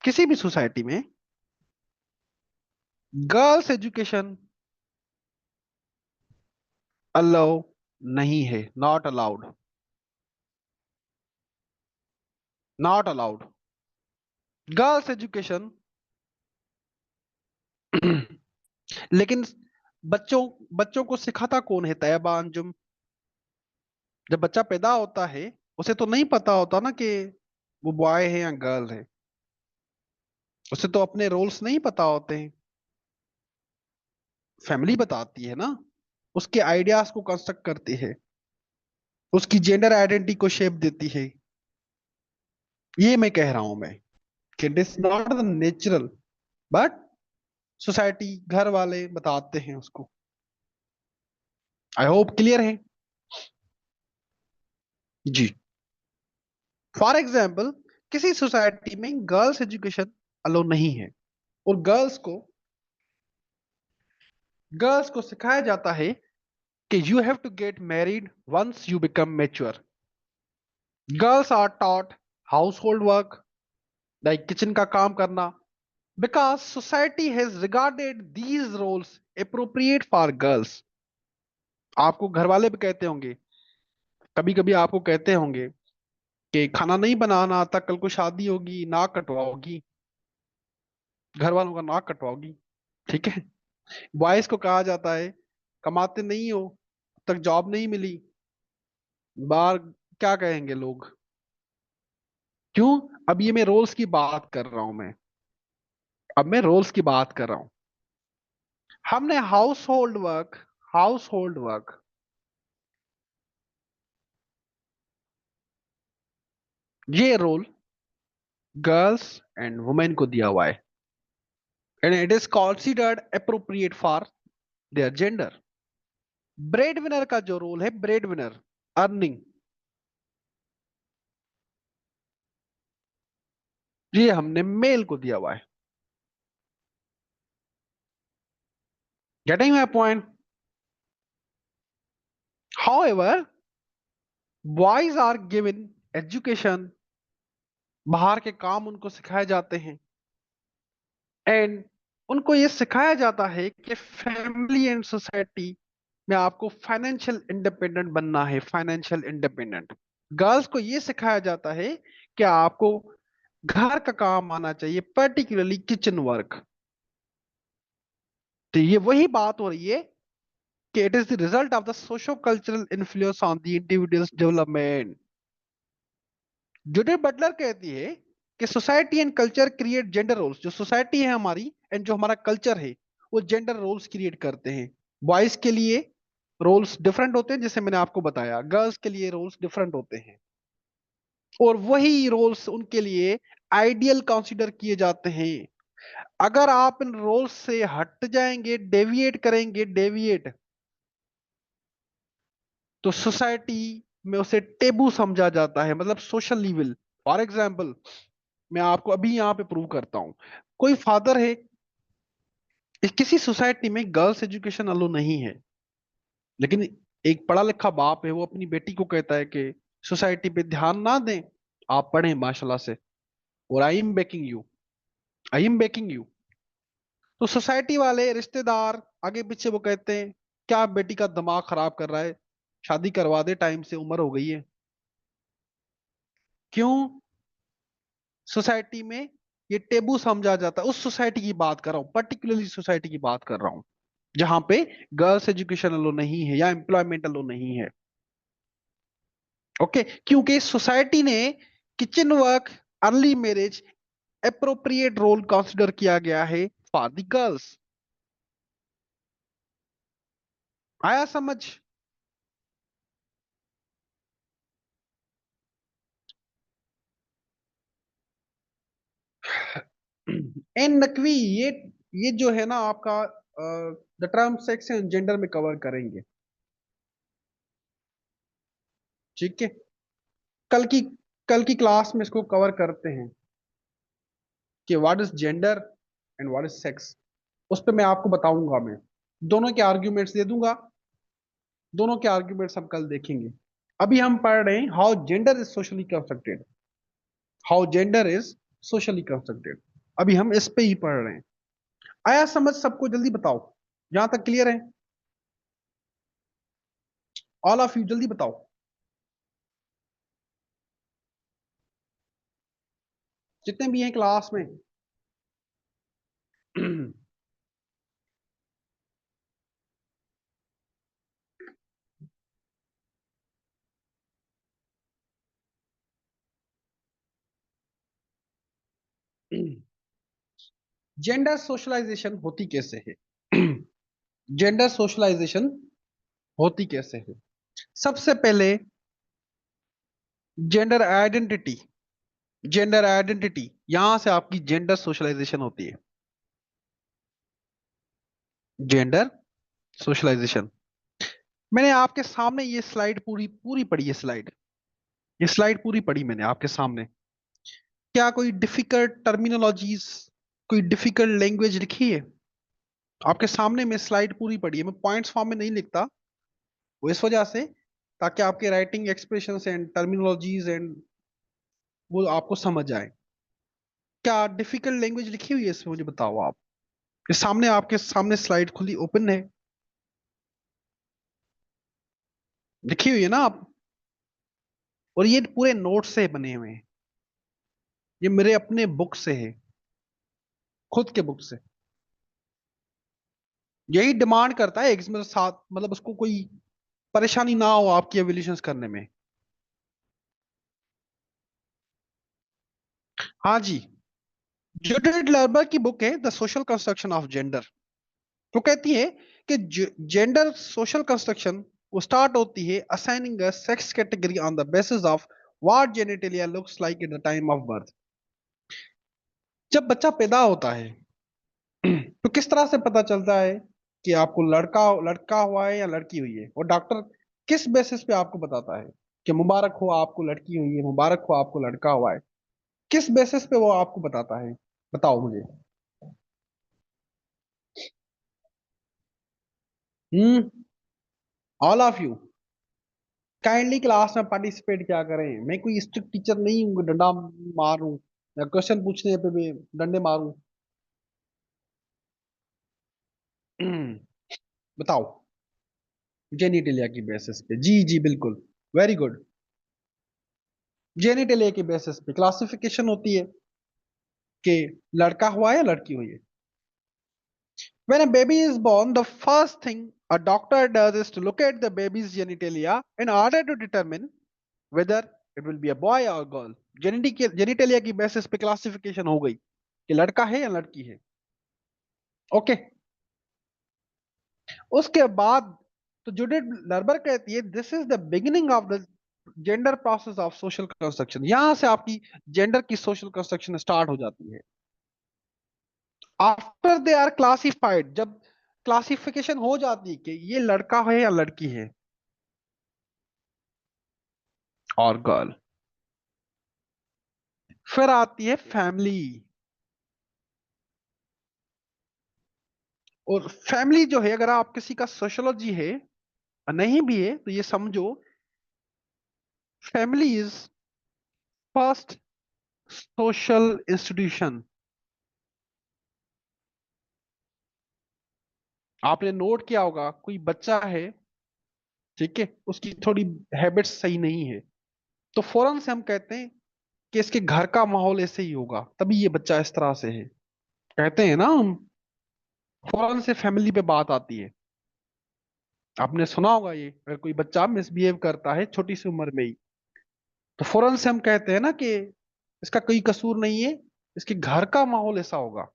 किसी भी सोसाइटी में गर्ल्स एजुकेशन अलाउ नहीं है, not allowed, not allowed. Girls education लेकिन बच्चों बच्चों को सिखाता कौन है? तैयबा अंजुम। जब बच्चा पैदा होता है उसे तो नहीं पता होता ना कि वो बॉय है या गर्ल है। उसे तो अपने रोल्स नहीं पता होते हैं, फैमिली बताती है ना, उसके आइडियाज को कंस्ट्रक्ट करती है, उसकी जेंडर आइडेंटिटी को शेप देती है। ये मैं कह रहा हूं मैं कि it is not the natural, but society, घर वाले बताते हैं उसको। आई होप क्लियर है जी। फॉर एग्जाम्पल, किसी सोसाइटी में गर्ल्स एजुकेशन अलो नहीं है और गर्ल्स को सिखाया जाता है कि you have to get married once you become mature. Girls are taught household work, like kitchen का काम करना, because society has regarded these roles appropriate for girls. आपको घर वाले भी कहते होंगे, कभी कभी आपको कहते होंगे कि खाना नहीं बनाना आता, कल को शादी होगी, नाक कटवाओगी, घर वालों का नाक कटवाओगी, ठीक है। बॉयज को कहा जाता है कमाते नहीं हो, तक जॉब नहीं मिली, बाहर क्या कहेंगे लोग? क्यों? अब ये मैं रोल्स की बात कर रहा हूं मैं, अब मैं रोल्स की बात कर रहा हूं। हमने हाउस होल्ड वर्क ये रोल गर्ल्स एंड वुमेन को दिया हुआ है and it is considered appropriate for their gender. Bread winner का जो रोल है, ब्रेड विनर, अर्निंग, ये हमने मेल को दिया हुआ है। Getting my point? However, boys are given education, बाहर के काम उनको सिखाए जाते हैं, एंड उनको ये सिखाया जाता है कि फैमिली एंड सोसाइटी में आपको फाइनेंशियल इंडिपेंडेंट बनना है, फाइनेंशियल इंडिपेंडेंट। गर्ल्स को ये सिखाया जाता है कि आपको घर का काम आना चाहिए, पर्टिकुलरली किचन वर्क। तो ये वही बात हो रही है कि it is the result of the socio cultural influence on the individuals development. Judith Butler कहती है कि society and culture create gender roles. जो सोसाइटी है हमारी एंड जो हमारा कल्चर है, वो जेंडर रोल्स क्रिएट करते हैं। बॉयज के लिए रोल्स डिफरेंट होते हैं, जैसे मैंने आपको बताया, गर्ल्स के लिए रोल्स डिफरेंट होते हैं, और वही रोल्स उनके लिए आइडियल कंसीडर किए जाते हैं। अगर आप इन रोल्स से हट जाएंगे, डेविएट करेंगे, डेविएट, तो सोसाइटी में उसे टेबू समझा जाता है, मतलब सोशल लीवल। फॉर एग्जाम्पल, मैं आपको अभी यहाँ पे प्रूव करता हूँ। कोई फादर है, किसी सोसाइटी में गर्ल्स एजुकेशन अलो नहीं है, लेकिन एक पढ़ा लिखा बाप है, वो अपनी बेटी को कहता है कि सोसाइटी पे ध्यान ना दें, आप पढ़ें माशाल्लाह से, और I am baking you, I am baking you. तो सोसाइटी वाले, रिश्तेदार, आगे पीछे वो कहते हैं क्या बेटी का दिमाग खराब कर रहा है, शादी करवा दे, टाइम से उम्र हो गई है। क्यों? सोसाइटी में ये टेबू समझा जाता है। उस सोसाइटी की बात कर रहा हूँ, पर्टिकुलरली सोसाइटी की बात कर रहा हूँ जहां पे गर्ल्स एजुकेशन अलो नहीं है या एम्प्लॉयमेंट अलो नहीं है। ओके, क्योंकि सोसाइटी ने kitchen work, early marriage appropriate role consider किया गया है फॉर द गर्ल्स। आया समझ? एन नकवी, ये जो है ना आपका, the term sex and gender में कवर करेंगे। ठीक है, कल की कल की क्लास में इसको कवर करते हैं कि what is gender and what is sex. उस पर मैं आपको बताऊंगा, मैं दोनों के आर्ग्यूमेंट्स दे दूंगा, दोनों के आर्ग्यूमेंट्स हम कल देखेंगे। अभी हम पढ़ रहे हैं how gender is socially constructed, how gender is socially constructed. अभी हम इस पे ही पढ़ रहे हैं। आया समझ सबको? जल्दी बताओ, यहां तक क्लियर है? ऑल ऑफ यू जल्दी बताओ। जितने भी हैं क्लास में। जेंडर सोशलाइजेशन होती कैसे है? जेंडर सोशलाइजेशन होती कैसे है? सबसे पहले जेंडर आइडेंटिटी, जेंडर आइडेंटिटी, यहां से आपकी जेंडर सोशलाइजेशन होती है। जेंडर सोशलाइजेशन, मैंने आपके सामने ये स्लाइड पूरी पूरी पढ़ी है, स्लाइड, ये स्लाइड पूरी पढ़ी मैंने आपके सामने। क्या कोई डिफिकल्ट टर्मिनोलॉजीज, कोई डिफिकल्ट लैंग्वेज लिखी है? आपके सामने मैं स्लाइड पूरी पढ़ी है। मैं पॉइंट्स फॉर्म में नहीं लिखता, वो इस वजह से ताकि आपके writing expressions and terminologies and वो आपको समझ आए। क्या डिफिकल्ट लैंग्वेज लिखी हुई है इसमें? मुझे बताओ आप। ये सामने, आपके सामने स्लाइड खुली ओपन है, लिखी हुई है ना आप? और ये पूरे नोट से बने हुए हैं, ये मेरे अपने बुक से है, खुद के बुक से। यही डिमांड करता है एक मेरे साथ, मतलब उसको कोई परेशानी ना हो आपकी एवेल्यूशंस करने में। हाँ जी, जूडिथ लर्बर की बुक है the social construction of gender. वो कहती है कि जेंडर सोशल कंस्ट्रक्शन वो स्टार्ट होती है assigning a sex category on the basis of what genitalia looks like at the time of birth. जब बच्चा पैदा होता है तो किस तरह से पता चलता है कि आपको लड़का लड़का हुआ है या लड़की हुई है? और डॉक्टर किस बेसिस पे आपको बताता है कि मुबारक हो आपको लड़की हुई है, मुबारक हो आपको लड़का हुआ है? किस बेसिस पे वो आपको बताता है? बताओ मुझे। Hmm, all of you kindly class में पार्टिसिपेट क्या करें। मैं कोई स्ट्रिक्ट टीचर नहीं हूँ कि डंडा मारूं या क्वेश्चन पूछने पे भी डंडे मारूं। बताओ। जेनिटेलिया की बेसिस पे, जी जी बिल्कुल, वेरी गुड। जेनिटेलिया की बेसिस पे क्लासिफिकेशन होती है कि लड़का हुआ है या लड़की हुई है। When a baby is born, the first thing a doctor does is to look at the baby's genitalia in order to determine whether it will be a boy or girl. Genitalia की basis पे classification हो गई कि लड़का है या लड़की है। ओके। उसके बाद तो जूडिथ लर्बर कहती है this is the beginning of the gender process of social construction. यहां से आपकी जेंडर की सोशल कंस्ट्रक्शन स्टार्ट हो जाती है। आफ्टर दे आर क्लासिफाइड, जब क्लासिफिकेशन हो जाती है कि ये लड़का है या लड़की है और गर्ल, फिर आती है फैमिली। और फैमिली जो है, अगर आप किसी का सोशोलॉजी है नहीं भी है तो ये समझो family is first social institution. आपने नोट किया होगा कोई बच्चा है, ठीक है, उसकी थोड़ी हैबिट्स सही नहीं है, तो फौरन से हम कहते हैं कि इसके घर का माहौल ऐसे ही होगा तभी ये बच्चा इस तरह से है, कहते हैं ना हम। फौरन से फैमिली पे बात आती है। आपने सुना होगा ये, अगर कोई बच्चा मिसबिहेव करता है छोटी सी उम्र में ही, तो फौरन से हम कहते हैं ना कि इसका कोई कसूर नहीं है, इसके घर का माहौल ऐसा होगा।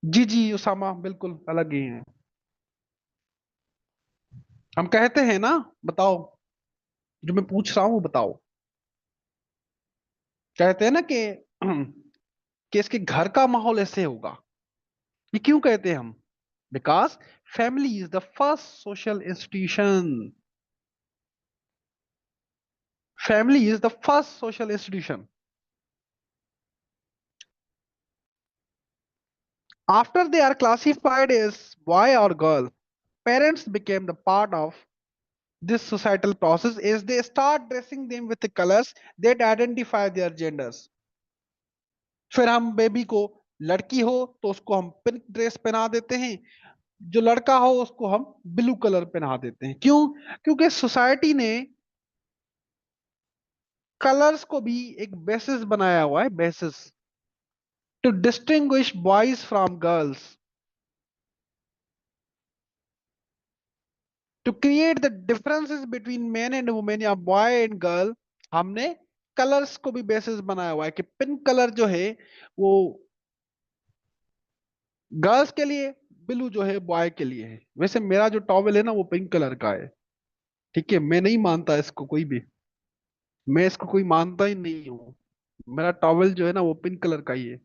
जी जी उसामा, बिल्कुल अलग ही है। हम कहते हैं ना, बताओ, जो मैं पूछ रहा हूँ वो बताओ। कहते हैं ना कि इसके घर का माहौल ऐसे होगा। ये क्यों कहते हैं हम? Because family is the first social institution. Family is the first social institution. After they are classified as boy और girl, parents became the part of this societal process as they start dressing them with the colors that identify their genders. फिर हम baby को, लड़की हो तो उसको हम pink dress पहना देते हैं, जो लड़का हो उसको हम ब्लू कलर पहना देते हैं। क्यों? क्योंकि सोसाइटी ने कलर्स को भी एक बेसिस बनाया हुआ है, basis to distinguish boys from girls, to create the differences between man and women या बॉय एंड गर्ल। हमने कलर्स को भी बेसिस बनाया हुआ है कि पिंक कलर जो है वो गर्ल्स के लिए, ब्लू जो है बॉय के लिए है। वैसे मेरा जो टॉवेल है ना वो पिंक कलर का है, ठीक है, मैं नहीं मानता इसको कोई भी, मैं इसको कोई मानता ही नहीं हूँ। मेरा टॉवेल जो है ना वो पिंक कलर का ही है।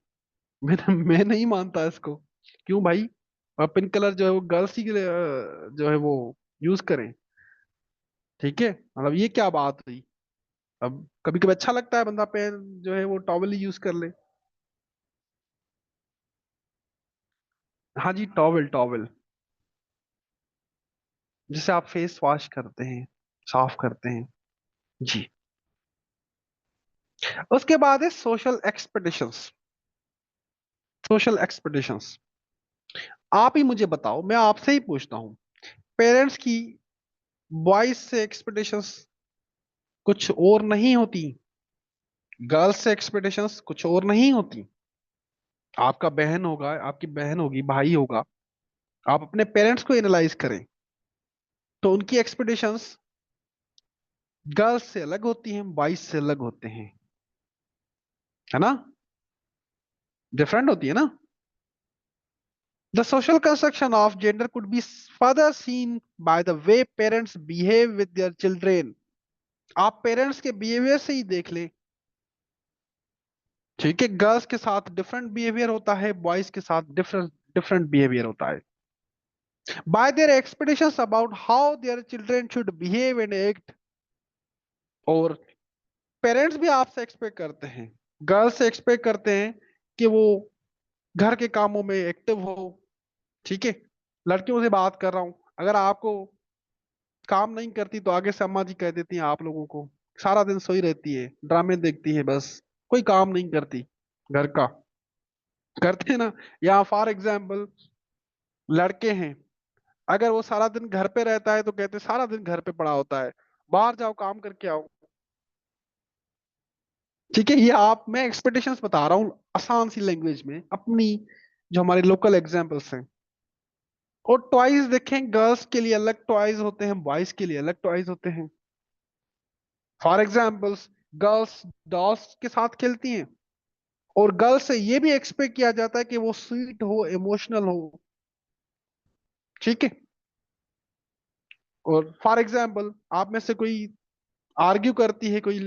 मैं नहीं मानता इसको। क्यों भाई? और पिंक कलर जो है वो गर्ल्स ही जो है वो यूज करें, ठीक है, मतलब ये क्या बात हुई? अब कभी कभी अच्छा लगता है बंदा पे जो है वो टॉवल ही यूज कर ले। हाँ जी, टॉवल टॉवल, जिसे आप फेस वॉश करते हैं, साफ करते हैं। जी। उसके बाद है सोशल एक्सपेक्टेशंस। सोशल एक्सपेक्टेशंस, आप ही मुझे बताओ, मैं आपसे ही पूछता हूँ। पेरेंट्स की बॉयज से एक्सपेक्टेशंस कुछ और नहीं होती, गर्ल्स से एक्सपेक्टेशंस कुछ और नहीं होती। आपका बहन होगा, आपकी बहन होगी, भाई होगा, आप अपने पेरेंट्स को एनालाइज करें तो उनकी एक्सपेक्टेशंस गर्ल्स से अलग होती हैं, बॉयज से अलग होते हैं, है ना, डिफरेंट होती है ना। The social construction of gender could be further seen by the way parents behave with their children. आप पेरेंट्स के बिहेवियर से ही देख लें, ठीक है, गर्ल्स के साथ डिफरेंट बिहेवियर होता है, बॉयज के साथ डिफरेंट डिफरेंट बिहेवियर होता है। Bye there expectations about how their children should behave and act. और पेरेंट्स भी आपसे एक्सपेक्ट करते हैं, गर्ल्स से एक्सपेक्ट करते हैं कि वो घर के कामों में एक्टिव हो, ठीक है, लड़कियों से बात कर रहा हूँ, अगर आपको काम नहीं करती तो आगे से अम्मा जी कह देती हैं आप लोगों को, सारा दिन सोई रहती है, ड्रामे देखती है बस, कोई काम नहीं करती घर का। करते हैं ना। या फॉर एग्जाम्पल लड़के हैं, अगर वो सारा दिन घर पे रहता है तो कहते हैं सारा दिन घर पे पड़ा होता है, बाहर जाओ काम करके आओ। ठीक है, ये आप, मैं एक्सपेक्टेशंस बता रहा हूँ आसान सी लैंग्वेज में अपनी, जो हमारे लोकल एग्जाम्पल्स हैं। और टॉयज देखें, गर्ल्स के लिए अलग टॉयज होते हैं, बॉयज के लिए अलग टॉयज होते हैं। फॉर एग्जाम्पल्स, गर्ल्स डॉल्स के साथ खेलती हैं, और गर्ल्स से ये भी एक्सपेक्ट किया जाता है कि वो स्वीट हो, इमोशनल हो। ठीक है। और फॉर एग्जाम्पल आप में से कोई आर्ग्यू करती है, कोई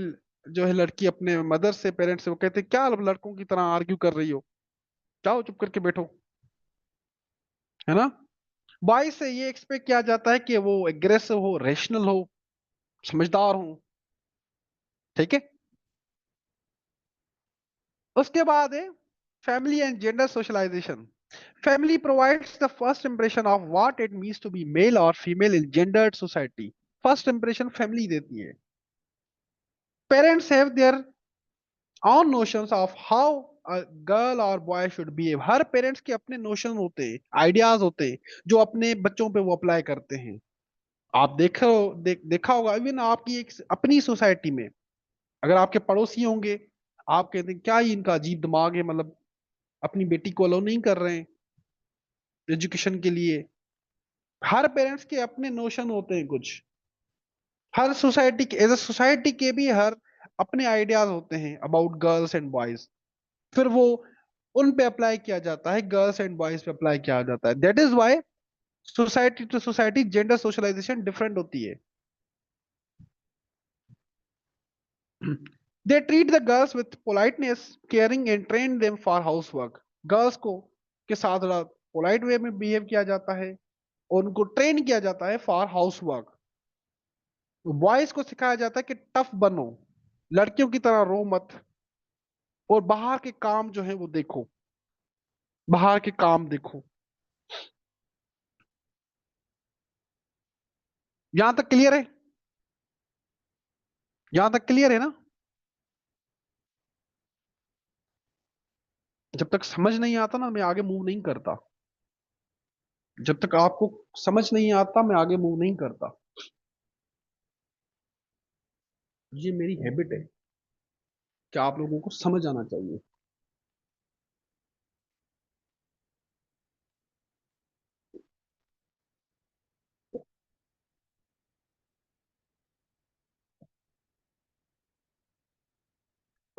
जो है लड़की अपने मदर से, पेरेंट्स से, वो कहते हैं क्या लड़कों की तरह आर्ग्यू कर रही हो, जाओ चुप करके बैठो, है ना। बॉय से ये एक्सपेक्ट किया जाता है कि वो एग्रेसिव हो, रेशनल हो, समझदार हो। ठीक है। उसके बाद है family and gender socialisation. Family provides the first impression of what it means to be male और female in gendered society. First impression family देती है। Parents have their on notions of how a girl और boy should behave. हर parents के अपने notion होते हैं, ideas होते हैं, जो अपने बच्चों पे वो अप्लाई करते हैं। आप देखा होगा इवन आपकी एक अपनी सोसाइटी में, अगर आपके पड़ोसी होंगे, आप कहते हैं क्या ही इनका अजीब दिमाग है, मतलब अपनी बेटी को अलो नहीं कर रहे हैं एजुकेशन के लिए। हर पेरेंट्स के अपने नोशन होते हैं कुछ। हर सोसाइटी के, एज अ सोसाइटी के भी हर अपने आइडियाज होते हैं अबाउट गर्ल्स एंड बॉयज। फिर वो उन पे अप्लाई किया जाता है, गर्ल्स एंड बॉयज पे अप्लाई किया जाता है। That is why society to society gender socialisation different होती है। They treat the girls with politeness, caring and train them for house work. Girls को के साथ थोड़ा पोलाइट वे में बिहेव किया जाता है, और उनको ट्रेन किया जाता है फॉर हाउस वर्क। बॉयज को सिखाया जाता है कि टफ बनो, लड़कियों की तरह रो मत, और बाहर के काम जो है वो देखो, बाहर के काम देखो। यहां तक क्लियर है? यहां तक क्लियर है ना? जब तक समझ नहीं आता ना, मैं आगे मूव नहीं करता। जब तक आपको समझ नहीं आता, मैं आगे मूव नहीं करता। ये मेरी हैबिट है कि आप लोगों को समझ आना चाहिए।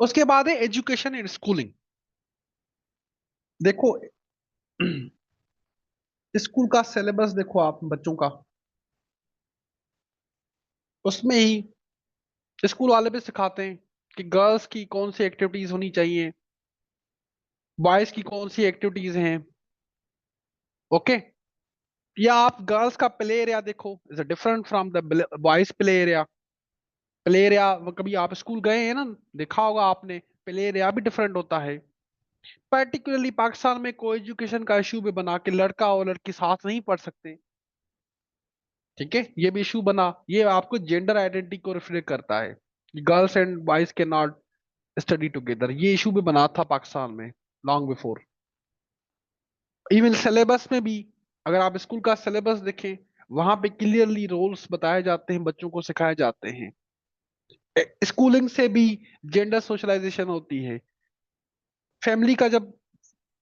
उसके बाद है एजुकेशन एंड स्कूलिंग। देखो, स्कूल का सिलेबस देखो आप बच्चों का, उसमें ही स्कूल वाले भी सिखाते हैं कि गर्ल्स की कौन सी एक्टिविटीज होनी चाहिए, बॉयज की कौन सी एक्टिविटीज हैं। ओके। या आप गर्ल्स का प्ले एरिया देखो, is different from the boys play area. Play area, कभी आप स्कूल गए हैं ना, देखा होगा आपने, प्ले एरिया भी डिफरेंट होता है। पर्टिकुलरली पाकिस्तान में को एजुकेशन का इशू भी बना के लड़का और लड़की साथ नहीं पढ़ सकते। ठीक है, ये भी इशू बना, ये आपको जेंडर आइडेंटिटी को रिफ्लेक्ट करता है, गर्ल्स एंड बॉयज के नॉट स्टडी टुगेदर। ये इशू भी बना था पाकिस्तान में लॉन्ग बिफोर। इवन सिलेबस में भी, अगर आप स्कूल का सिलेबस देखें, वहां पे क्लियरली रोल्स बताए जाते हैं, बच्चों को सिखाए जाते हैं। स्कूलिंग से भी जेंडर सोशलाइजेशन होती है। फैमिली का जब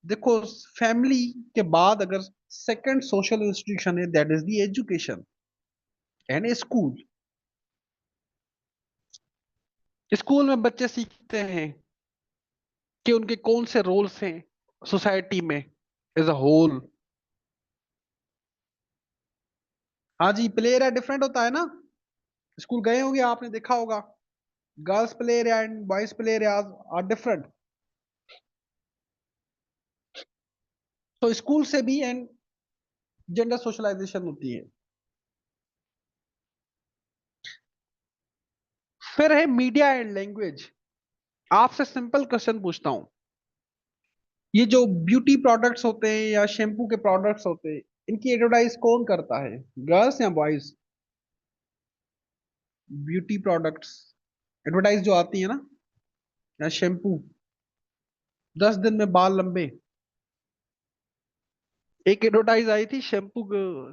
देखो, फैमिली के बाद अगर सेकंड सोशल इंस्टीट्यूशन है, that is the education and school. School में बच्चे सीखते हैं कि उनके कौन से रोल्स हैं सोसाइटी में एज अ होल। हाँ जी, प्ले एरिया डिफरेंट होता है ना। स्कूल गए होंगे आपने, देखा होगा girls play area and boys play area are different. तो स्कूल से भी एंड जेंडर सोशलाइजेशन होती है। फिर है मीडिया एंड लैंग्वेज। आपसे सिंपल क्वेश्चन पूछता हूं, ये जो ब्यूटी प्रोडक्ट्स होते हैं या शैम्पू के प्रोडक्ट्स होते हैं, इनकी एडवर्टाइज कौन करता है, गर्ल्स या बॉयज? ब्यूटी प्रोडक्ट्स एडवर्टाइज जो आती है ना, या शैम्पू, 10 दिन में बाल लंबे। एक एडवर्टाइज आई थी शैम्पू,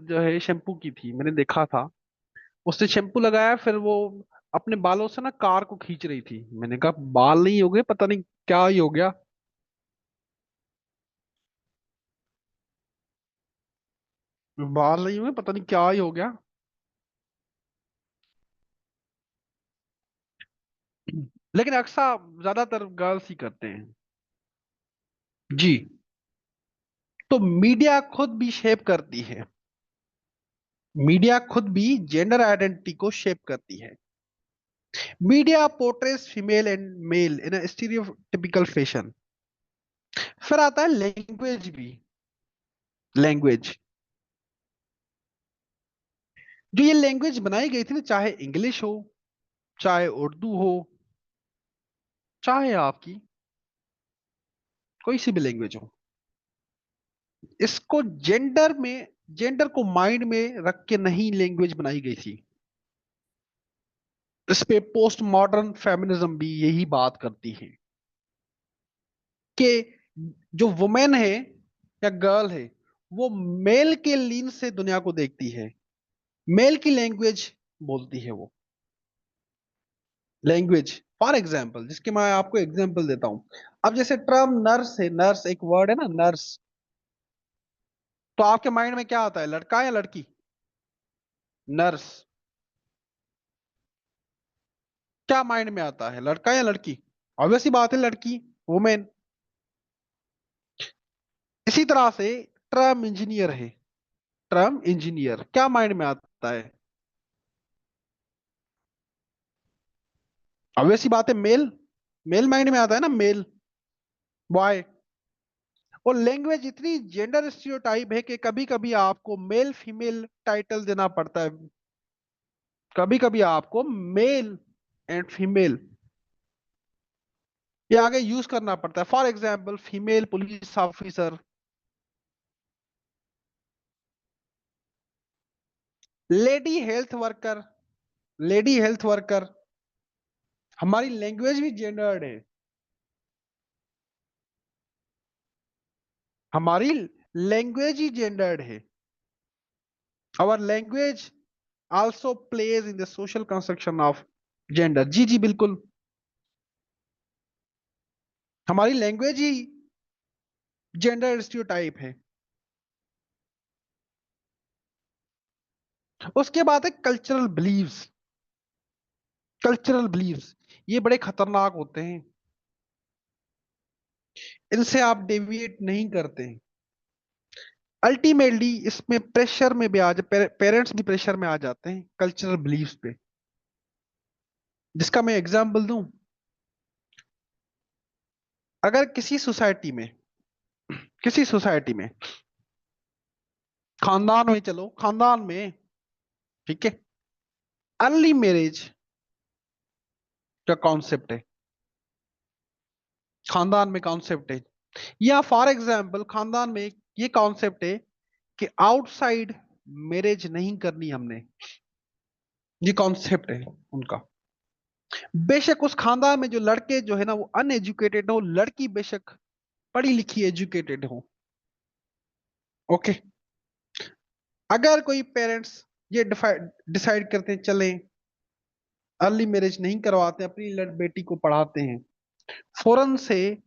जो है शैम्पू की थी, मैंने देखा था। उसने शैम्पू लगाया, फिर वो अपने बालों से ना कार को खींच रही थी। मैंने कहा बाल नहीं हो गए, पता नहीं क्या ही हो गया। बाल नहीं हुए, पता नहीं क्या ही हो गया। लेकिन अक्सर ज्यादातर गर्ल्स ही करते हैं। जी। तो मीडिया खुद भी शेप करती है। मीडिया खुद भी जेंडर आइडेंटिटी को शेप करती है। Media portrays female and male in a stereotypical fashion. फिर आता है लैंग्वेज भी। लैंग्वेज, जो ये लैंग्वेज बनाई गई थी ना, चाहे इंग्लिश हो, चाहे उर्दू हो, चाहे आपकी कोई सी भी लैंग्वेज हो, इसको जेंडर को माइंड में रख के नहीं लैंग्वेज बनाई गई थी। इस पे पोस्ट मॉडर्न फेमिनिज्म भी यही बात करती है कि जो वुमेन है या गर्ल है, वो मेल के लीन से दुनिया को देखती है, मेल की लैंग्वेज बोलती है वो। लैंग्वेज, फॉर एग्जाम्पल, जिसके मैं आपको एग्जाम्पल देता हूं। अब जैसे टर्म नर्स है, नर्स एक वर्ड है ना, नर्स। तो आपके माइंड में क्या आता है, लड़का या लड़की? नर्स। क्या माइंड में आता है, लड़का या लड़की? ऑब्वियस ही बात है, लड़की, वुमेन। इसी तरह से ट्रम इंजीनियर है। ट्रम इंजीनियर क्या माइंड में आता है? ऑब्वियस ही बात है, मेल। मेल माइंड में आता है ना, मेल, बॉय। और लैंग्वेज इतनी जेंडर स्टीरियोटाइप है कि कभी कभी आपको मेल फीमेल टाइटल देना पड़ता है। कभी कभी आपको मेल एंड फीमेल ये आगे यूज करना पड़ता है। For example, female police officer, lady health worker, lady health worker. हमारी लैंग्वेज भी जेंडर्ड है। हमारी लैंग्वेज ही जेंडर्ड है। Our language also plays in the social construction of gender. जी जी बिल्कुल। हमारी लैंग्वेज ही जेंडर स्टीरियोटाइप है। उसके बाद है कल्चरल बिलीव्स। कल्चरल बिलीव्स ये बड़े खतरनाक होते हैं। इनसे आप डेविएट नहीं करते। अल्टीमेटली इसमें प्रेशर में भी आ जा, पेरेंट्स भी प्रेशर में आ जाते हैं कल्चरल बिलीव्स पे। जिसका मैं एग्जांपल दूं, अगर किसी सोसाइटी में खानदान में, चलो खानदान में, ठीक है, अर्ली मैरिज का कॉन्सेप्ट है, खानदान में कॉन्सेप्ट है, या फॉर एग्जाम्पल खानदान में ये कॉन्सेप्ट है कि आउटसाइड मैरिज नहीं करनी हमने, ये कॉन्सेप्ट है उनका। बेशक उस खानदान में जो लड़के जो है ना वो अनएजुकेटेड हो, लड़की बेशक पढ़ी लिखी एजुकेटेड हो। ओके। अगर कोई पेरेंट्स ये डिसाइड करते हैं, चलें अर्ली मैरिज नहीं करवाते, अपनी बेटी को पढ़ाते हैं, फौरन से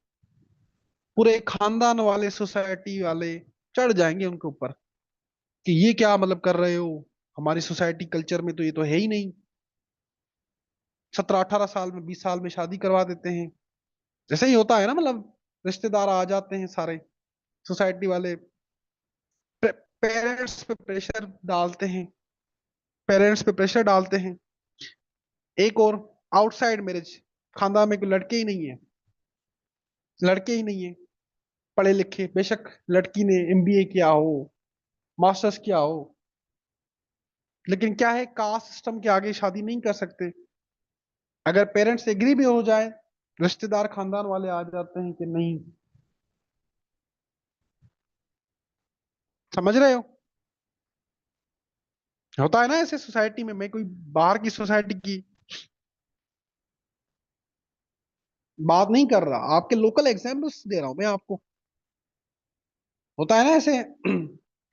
पूरे खानदान वाले, सोसाइटी वाले चढ़ जाएंगे उनके ऊपर कि ये क्या मतलब कर रहे हो, हमारी सोसाइटी कल्चर में तो ये तो है ही नहीं। 17-18 साल में, 20 साल में शादी करवा देते हैं। जैसे ही होता है ना, मतलब रिश्तेदार आ जाते हैं सारे, सोसाइटी वाले पेरेंट्स पे प्रेशर डालते हैं, पेरेंट्स पे प्रेशर डालते हैं। एक और, आउटसाइड मैरिज, खानदान में कोई लड़के ही नहीं है, लड़के ही नहीं है पढ़े लिखे, बेशक लड़की ने एमबीए किया हो, मास्टर्स किया हो, लेकिन क्या है, कास्ट सिस्टम के आगे शादी नहीं कर सकते। अगर पेरेंट्स एग्री भी हो जाए, रिश्तेदार खानदान वाले आ जाते हैं कि नहीं। समझ रहे हो? होता है ना ऐसे सोसाइटी में, मैं कोई बाहर की सोसाइटी की बात नहीं कर रहा, आपके लोकल एग्जाम्पल्स दे रहा हूं मैं आपको। होता है ना ऐसे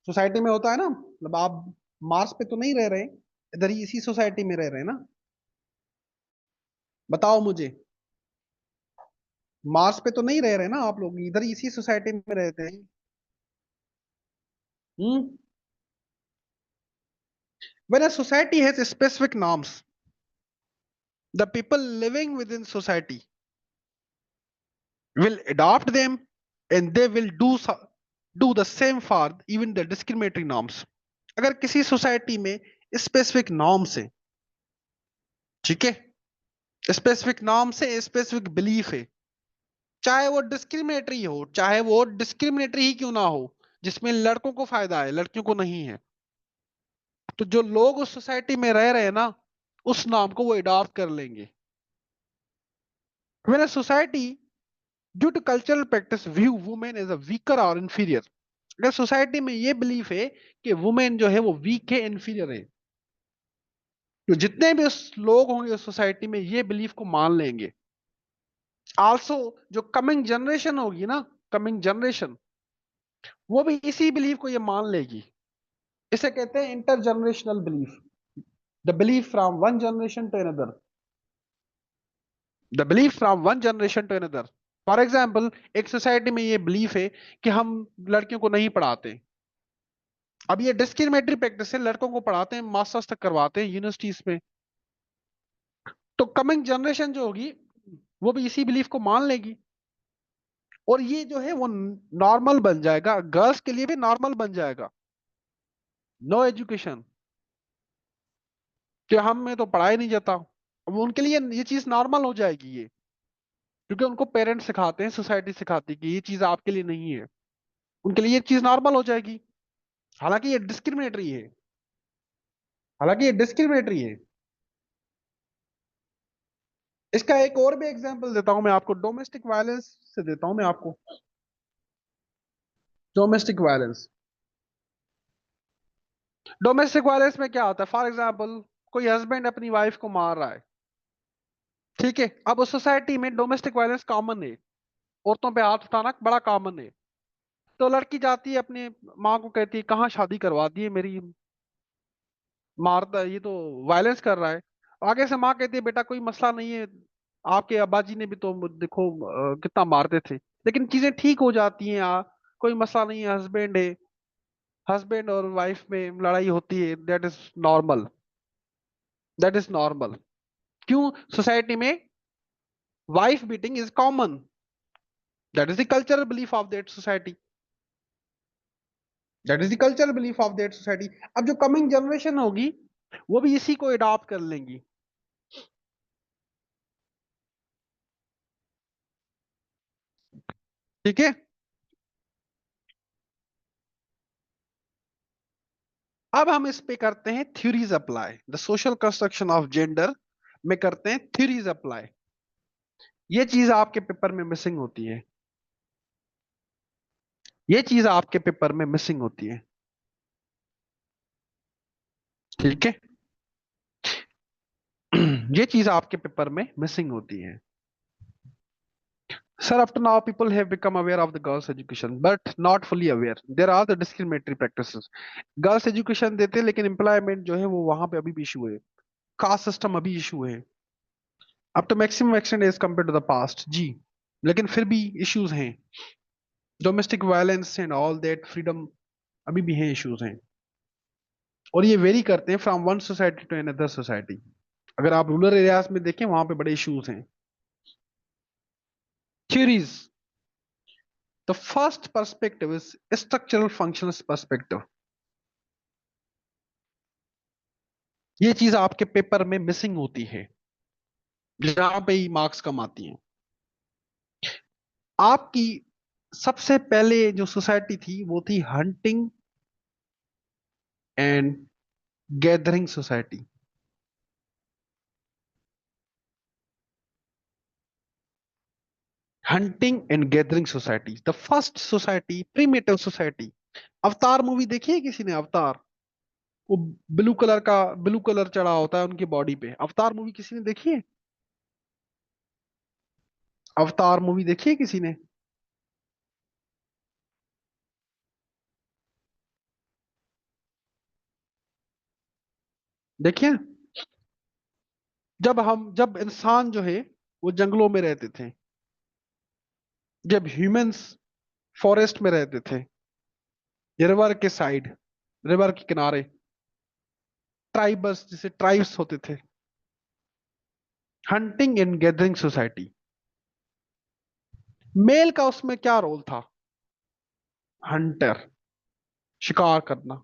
सोसाइटी में होता है ना, मतलब आप मार्स पे तो नहीं रह रहे, इधर ही इसी सोसाइटी में रह रहे हैं ना। बताओ मुझे, मार्स पे तो नहीं रह रहे ना आप लोग, इधर ही इसी सोसाइटी में रहते हैं। हम्म। When a society has specific norms, the people living within society will adopt them, and they will do the same for even the discriminatory norms. अगर किसी सोसाइटी में स्पेसिफिक नॉर्म्स है, ठीक है, स्पेसिफिक नॉर्म से स्पेसिफिक बिलीफ है, चाहे वो डिस्क्रिमिनेटरी हो, चाहे वो डिस्क्रिमिनेटरी ही क्यों ना हो, जिसमें लड़कों को फायदा है लड़कियों को नहीं है, तो जो लोग उस सोसाइटी में रह रहे हैं ना, उस नॉर्म को वो अडॉप्ट कर लेंगे। When a society, due to cultural practice, view women as a weaker or inferior, अगर सोसाइटी में ये बिलीफ है कि वुमेन जो है वो वीक है, इंफीरियर है, तो जितने भी उस लोग होंगे उस सोसाइटी में ये बिलीफ को मान लेंगे। आल्सो जो कमिंग जनरेशन होगी ना, कमिंग जनरेशन, वो भी इसी बिलीफ को ये मान लेगी। इसे कहते हैं intergenerational belief, the belief from one generation to another, the belief from one generation to another. For example, एक सोसाइटी में ये बिलीफ है कि हम लड़कियों को नहीं पढ़ाते, अब ये डिस्क्रिमिनेटरी प्रैक्टिस है, लड़कों को पढ़ाते हैं, मास्टर्स तक करवाते हैं यूनिवर्सिटीज में, तो कमिंग जनरेशन जो होगी वो भी इसी बिलीफ को मान लेगी, और ये जो है वो नॉर्मल बन जाएगा, गर्ल्स के लिए भी नॉर्मल बन जाएगा। नो एजुकेशन, कि हम में तो पढ़ाई नहीं जाता, अब उनके लिए ये चीज नॉर्मल हो जाएगी ये, क्योंकि उनको पेरेंट्स सिखाते हैं, सोसाइटी सिखाती है कि ये चीज आपके लिए नहीं है, उनके लिए ये चीज नॉर्मल हो जाएगी। हालांकि ये डिस्क्रिमिनेटरी है, हालांकि ये डिस्क्रिमिनेटरी है। इसका एक और भी एग्जांपल देता हूं मैं आपको, डोमेस्टिक वायलेंस से देता हूं मैं आपको। डोमेस्टिक वायलेंस, डोमेस्टिक वायलेंस में क्या होता है, फॉर एग्जांपल कोई हस्बैंड अपनी वाइफ को मार रहा है, ठीक है, अब उस सोसाइटी में डोमेस्टिक वायलेंस कॉमन है, औरतों पे हाथ उठाना बड़ा कॉमन है, तो लड़की जाती है अपने माँ को कहती है कहाँ शादी करवा दी है मेरी, मारता है ये तो वायलेंस कर रहा है। आगे से माँ कहती है बेटा कोई मसला नहीं है, आपके अब्बा जी ने भी तो देखो कितना मारते थे, लेकिन चीजें ठीक हो जाती हैं, कोई मसला नहीं है, हस्बैंड है, हस्बैंड और वाइफ में लड़ाई होती है, that is normal, that is normal. क्यों, सोसाइटी में wife beating is common, that is the cultural belief of that society, that is the cultural belief of that society. अब जो कमिंग जनरेशन होगी वो भी इसी को अडॉप्ट कर लेंगी, ठीक है। अब हम इस पे करते हैं theories apply, the social construction of gender में करते हैं थ्योरीज अप्लाई। ये चीज आपके पेपर में मिसिंग होती है, ये चीज आपके पेपर में मिसिंग होती है, ठीक है। ये चीज आपके पेपर में मिसिंग होती है। Sir, up to now, people have become aware of the girls' education, but not fully aware. There are the discriminatory practices. Girls education देते हैं लेकिन एम्प्लॉयमेंट जो है वो वहां पे अभी भी इशू है, कास्ट सिस्टम अभी इशू है, अब तो maximum extend as compare to the past जी, लेकिन फिर भी इश्यूज हैं, domestic violence and all that, freedom अभी भी हैं, इश्यूज हैं, और ये वेरी करते हैं from one society to another society. अगर आप रूरल एरियाज में देखें वहां पे बड़े इश्यूज हैं। Theories, the first perspective is structural functional perspective, ये चीज आपके पेपर में मिसिंग होती है, जहां पे ही मार्क्स कम आती हैं। आपकी सबसे पहले जो सोसाइटी थी वो थी hunting and gathering society, hunting and gathering society, the first society, primitive society. Avatar movie देखी है किसी ने, अवतार? वो ब्लू कलर चढ़ा होता है उनकी बॉडी पे। अवतार मूवी किसी ने देखी है? अवतार मूवी देखी है किसी ने? देखिए, जब इंसान जो है वो जंगलों में रहते थे, जब ह्यूमंस फॉरेस्ट में रहते थे, रिवर के साइड, रिवर के किनारे, ट्राइबर्स जैसे ट्राइब्स होते थे, hunting and gathering society. Male का उसमें क्या रोल था? हंटर, शिकार करना।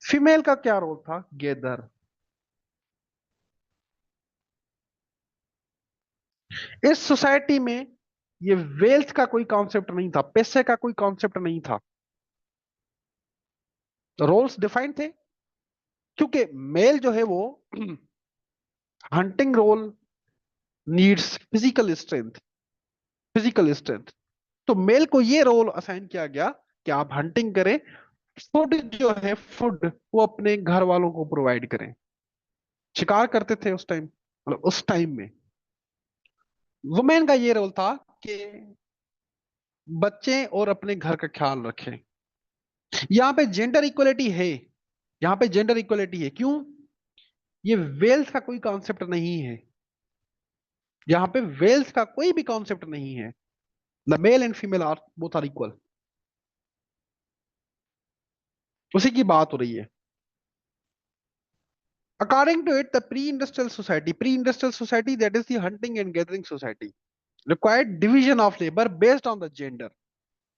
फीमेल का क्या रोल था? गैदर। इस सोसाइटी में ये वेल्थ का कोई कॉन्सेप्ट नहीं था, पैसे का कोई कॉन्सेप्ट नहीं था। रोल्स डिफाइन थे, क्योंकि मेल जो है वो hunting role needs physical strength. तो मेल को ये रोल असाइन किया गया कि आप हंटिंग करें, फूड जो है फूड वो अपने घर वालों को प्रोवाइड करें। शिकार करते थे उस टाइम, मतलब उस टाइम में वुमेन का ये रोल था कि बच्चे और अपने घर का ख्याल रखें। यहाँ पे जेंडर इक्वलिटी है, यहाँ पे जेंडर इक्वलिटी है। क्यों? ये वेल्थ का कोई कॉन्सेप्ट नहीं है, यहाँ पे वेल्थ का कोई भी कॉन्सेप्ट नहीं है। The male and female are both are equal. उसी की बात हो रही है। According to it, the pre-industrial society, that is the hunting and gathering society, required division of labor based on the gender.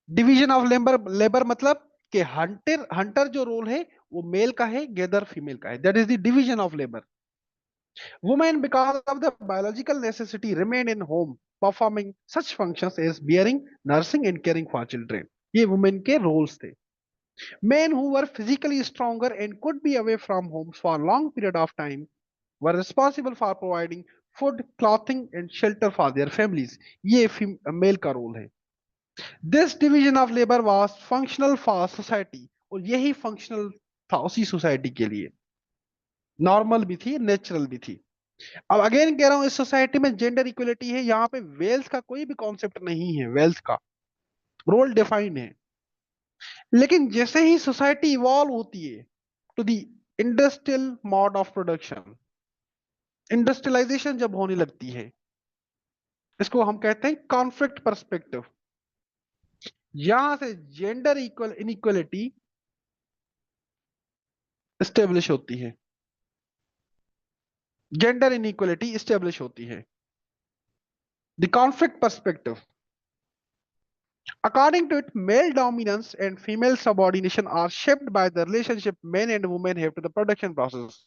Division of labour मतलब कि Hunter जो role है वो मेल का है, गेदर फीमेल का है। That is the division of labour. Women because of the biological necessity remain in home performing such functions as bearing, nursing and caring for children. ये वुमेन के roles थे। Men who were physically stronger and could be away from homes for a long period of time were responsible for providing food, clothing and shelter for their families. ये mail का role है। This division of labour was functional for society, और यही functional था उसी society के लिए, normal भी थी, नेचुरल भी थी। अब अगेन कह रहा हूं, इस सोसाइटी में जेंडर इक्वलिटी है, यहाँ पे वेल्थ का कोई भी कॉन्सेप्ट नहीं है, वेल्थ का रोल डिफाइन है। लेकिन जैसे ही सोसाइटी इवॉल्व होती है to the industrial mode of production, industrialisation जब होने लगती है, इसको हम कहते हैं कॉन्फ्लिक्ट पर्सपेक्टिव। यहां से जेंडर इक्वल इनइक्वलिटी स्टेब्लिश होती है, जेंडर इनइक्वलिटी स्टेब्लिश होती है। The conflict perspective, according to it, male dominance and female subordination are shaped by the relationship men and women have to the production process.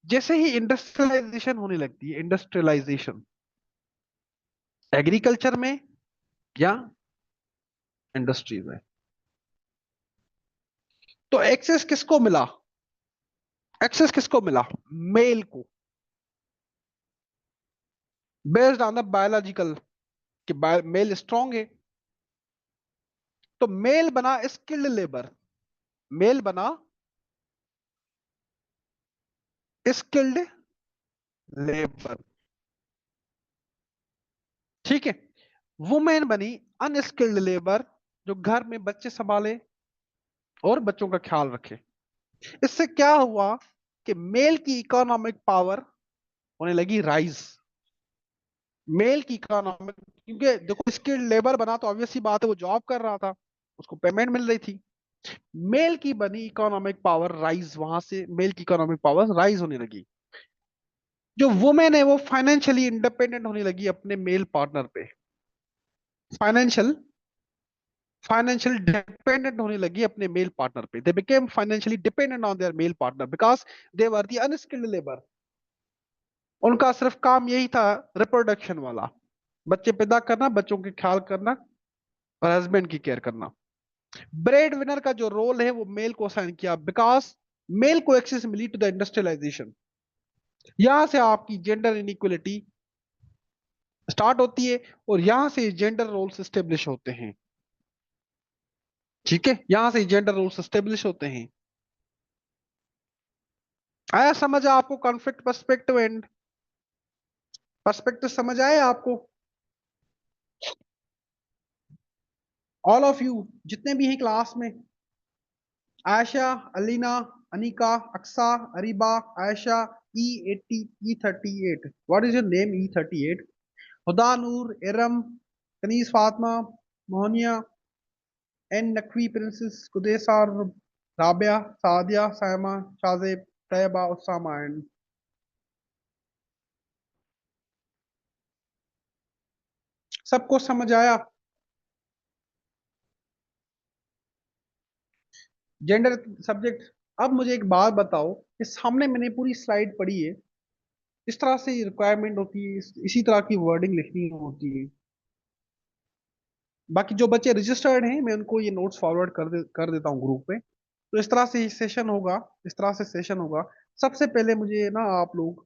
जैसे ही industrialisation होने लगती है, industrialisation agriculture में या इंडस्ट्री में, तो एक्सेस किसको मिला? एक्सेस किसको मिला? मेल को, बेस्ड ऑन द बायोलॉजिकल, कि मेल स्ट्रांग है, तो मेल बना स्किल्ड लेबर, मेल बना स्किल्ड लेबर, ठीक है। वुमेन बनी अनस्किल्ड लेबर, जो घर में बच्चे संभाले और बच्चों का ख्याल रखे। इससे क्या हुआ कि मेल की इकोनॉमिक पावर होने लगी राइज। मेल की इकोनॉमिक, क्योंकि देखो स्किल्ड लेबर बना तो ऑब्वियस सी बात है वो जॉब कर रहा था, उसको पेमेंट मिल रही थी। मेल की बनी इकोनॉमिक पावर राइज, वहां से मेल की इकोनॉमिक पावर राइज होने लगी। जो वुमेन है वो फाइनेंशियली इंडिपेंडेंट होने लगी अपने मेल पार्टनर पे, फाइनेंशियल फाइनेंशियल डिपेंडेंट होने लगी अपने मेल पार्टनर पे। They became financially dependent on their male partner because they were the unskilled labour. उनका सिर्फ काम यही था, रिप्रोडक्शन वाला, बच्चे पैदा करना, बच्चों के ख्याल करना और हस्बैंड की केयर करना। ब्रेड विनर का जो रोल है वो मेल को असाइन किया, बिकॉज मेल को एक्सेस मिली टू द इंडस्ट्रियलाइजेशन। यहां से आपकी जेंडर इनइक्वलिटी स्टार्ट होती है और यहां से जेंडर रोल्स स्टेब्लिश होते हैं, ठीक है, यहां से जेंडर रोल्स स्टेब्लिश होते हैं। आया समझ आपको कॉन्फ्लिक्ट पर्सपेक्टिव एंड पर्सपेक्टिव समझ आए आपको? ऑल ऑफ यू जितने भी हैं क्लास में, Ayesha, Alina, Anika, Aqsa, Ariba, Ayesha, E80, E38, what is your name E38? Huda, Noor, Iram, Kaneez, Fatima, Mohaniya, N Naqvi, princess, Qudaisa, Rabia, Sadia, Saima, Shahzeb, Tayyaba, Usama and सबको समझ आया? Gender subject. अब मुझे एक बात बताओ कि सामने मैंने पूरी स्लाइड पढ़ी है, इस तरह से रिक्वायरमेंट होती है, इसी तरह की वर्डिंग लिखनी होती है। बाकी जो बच्चे रजिस्टर्ड हैं मैं उनको ये नोट्स फॉरवर्ड कर देता हूँ ग्रुप पे। तो इस तरह से सेशन होगा, इस तरह से सेशन होगा। सबसे पहले मुझे ना आप लोग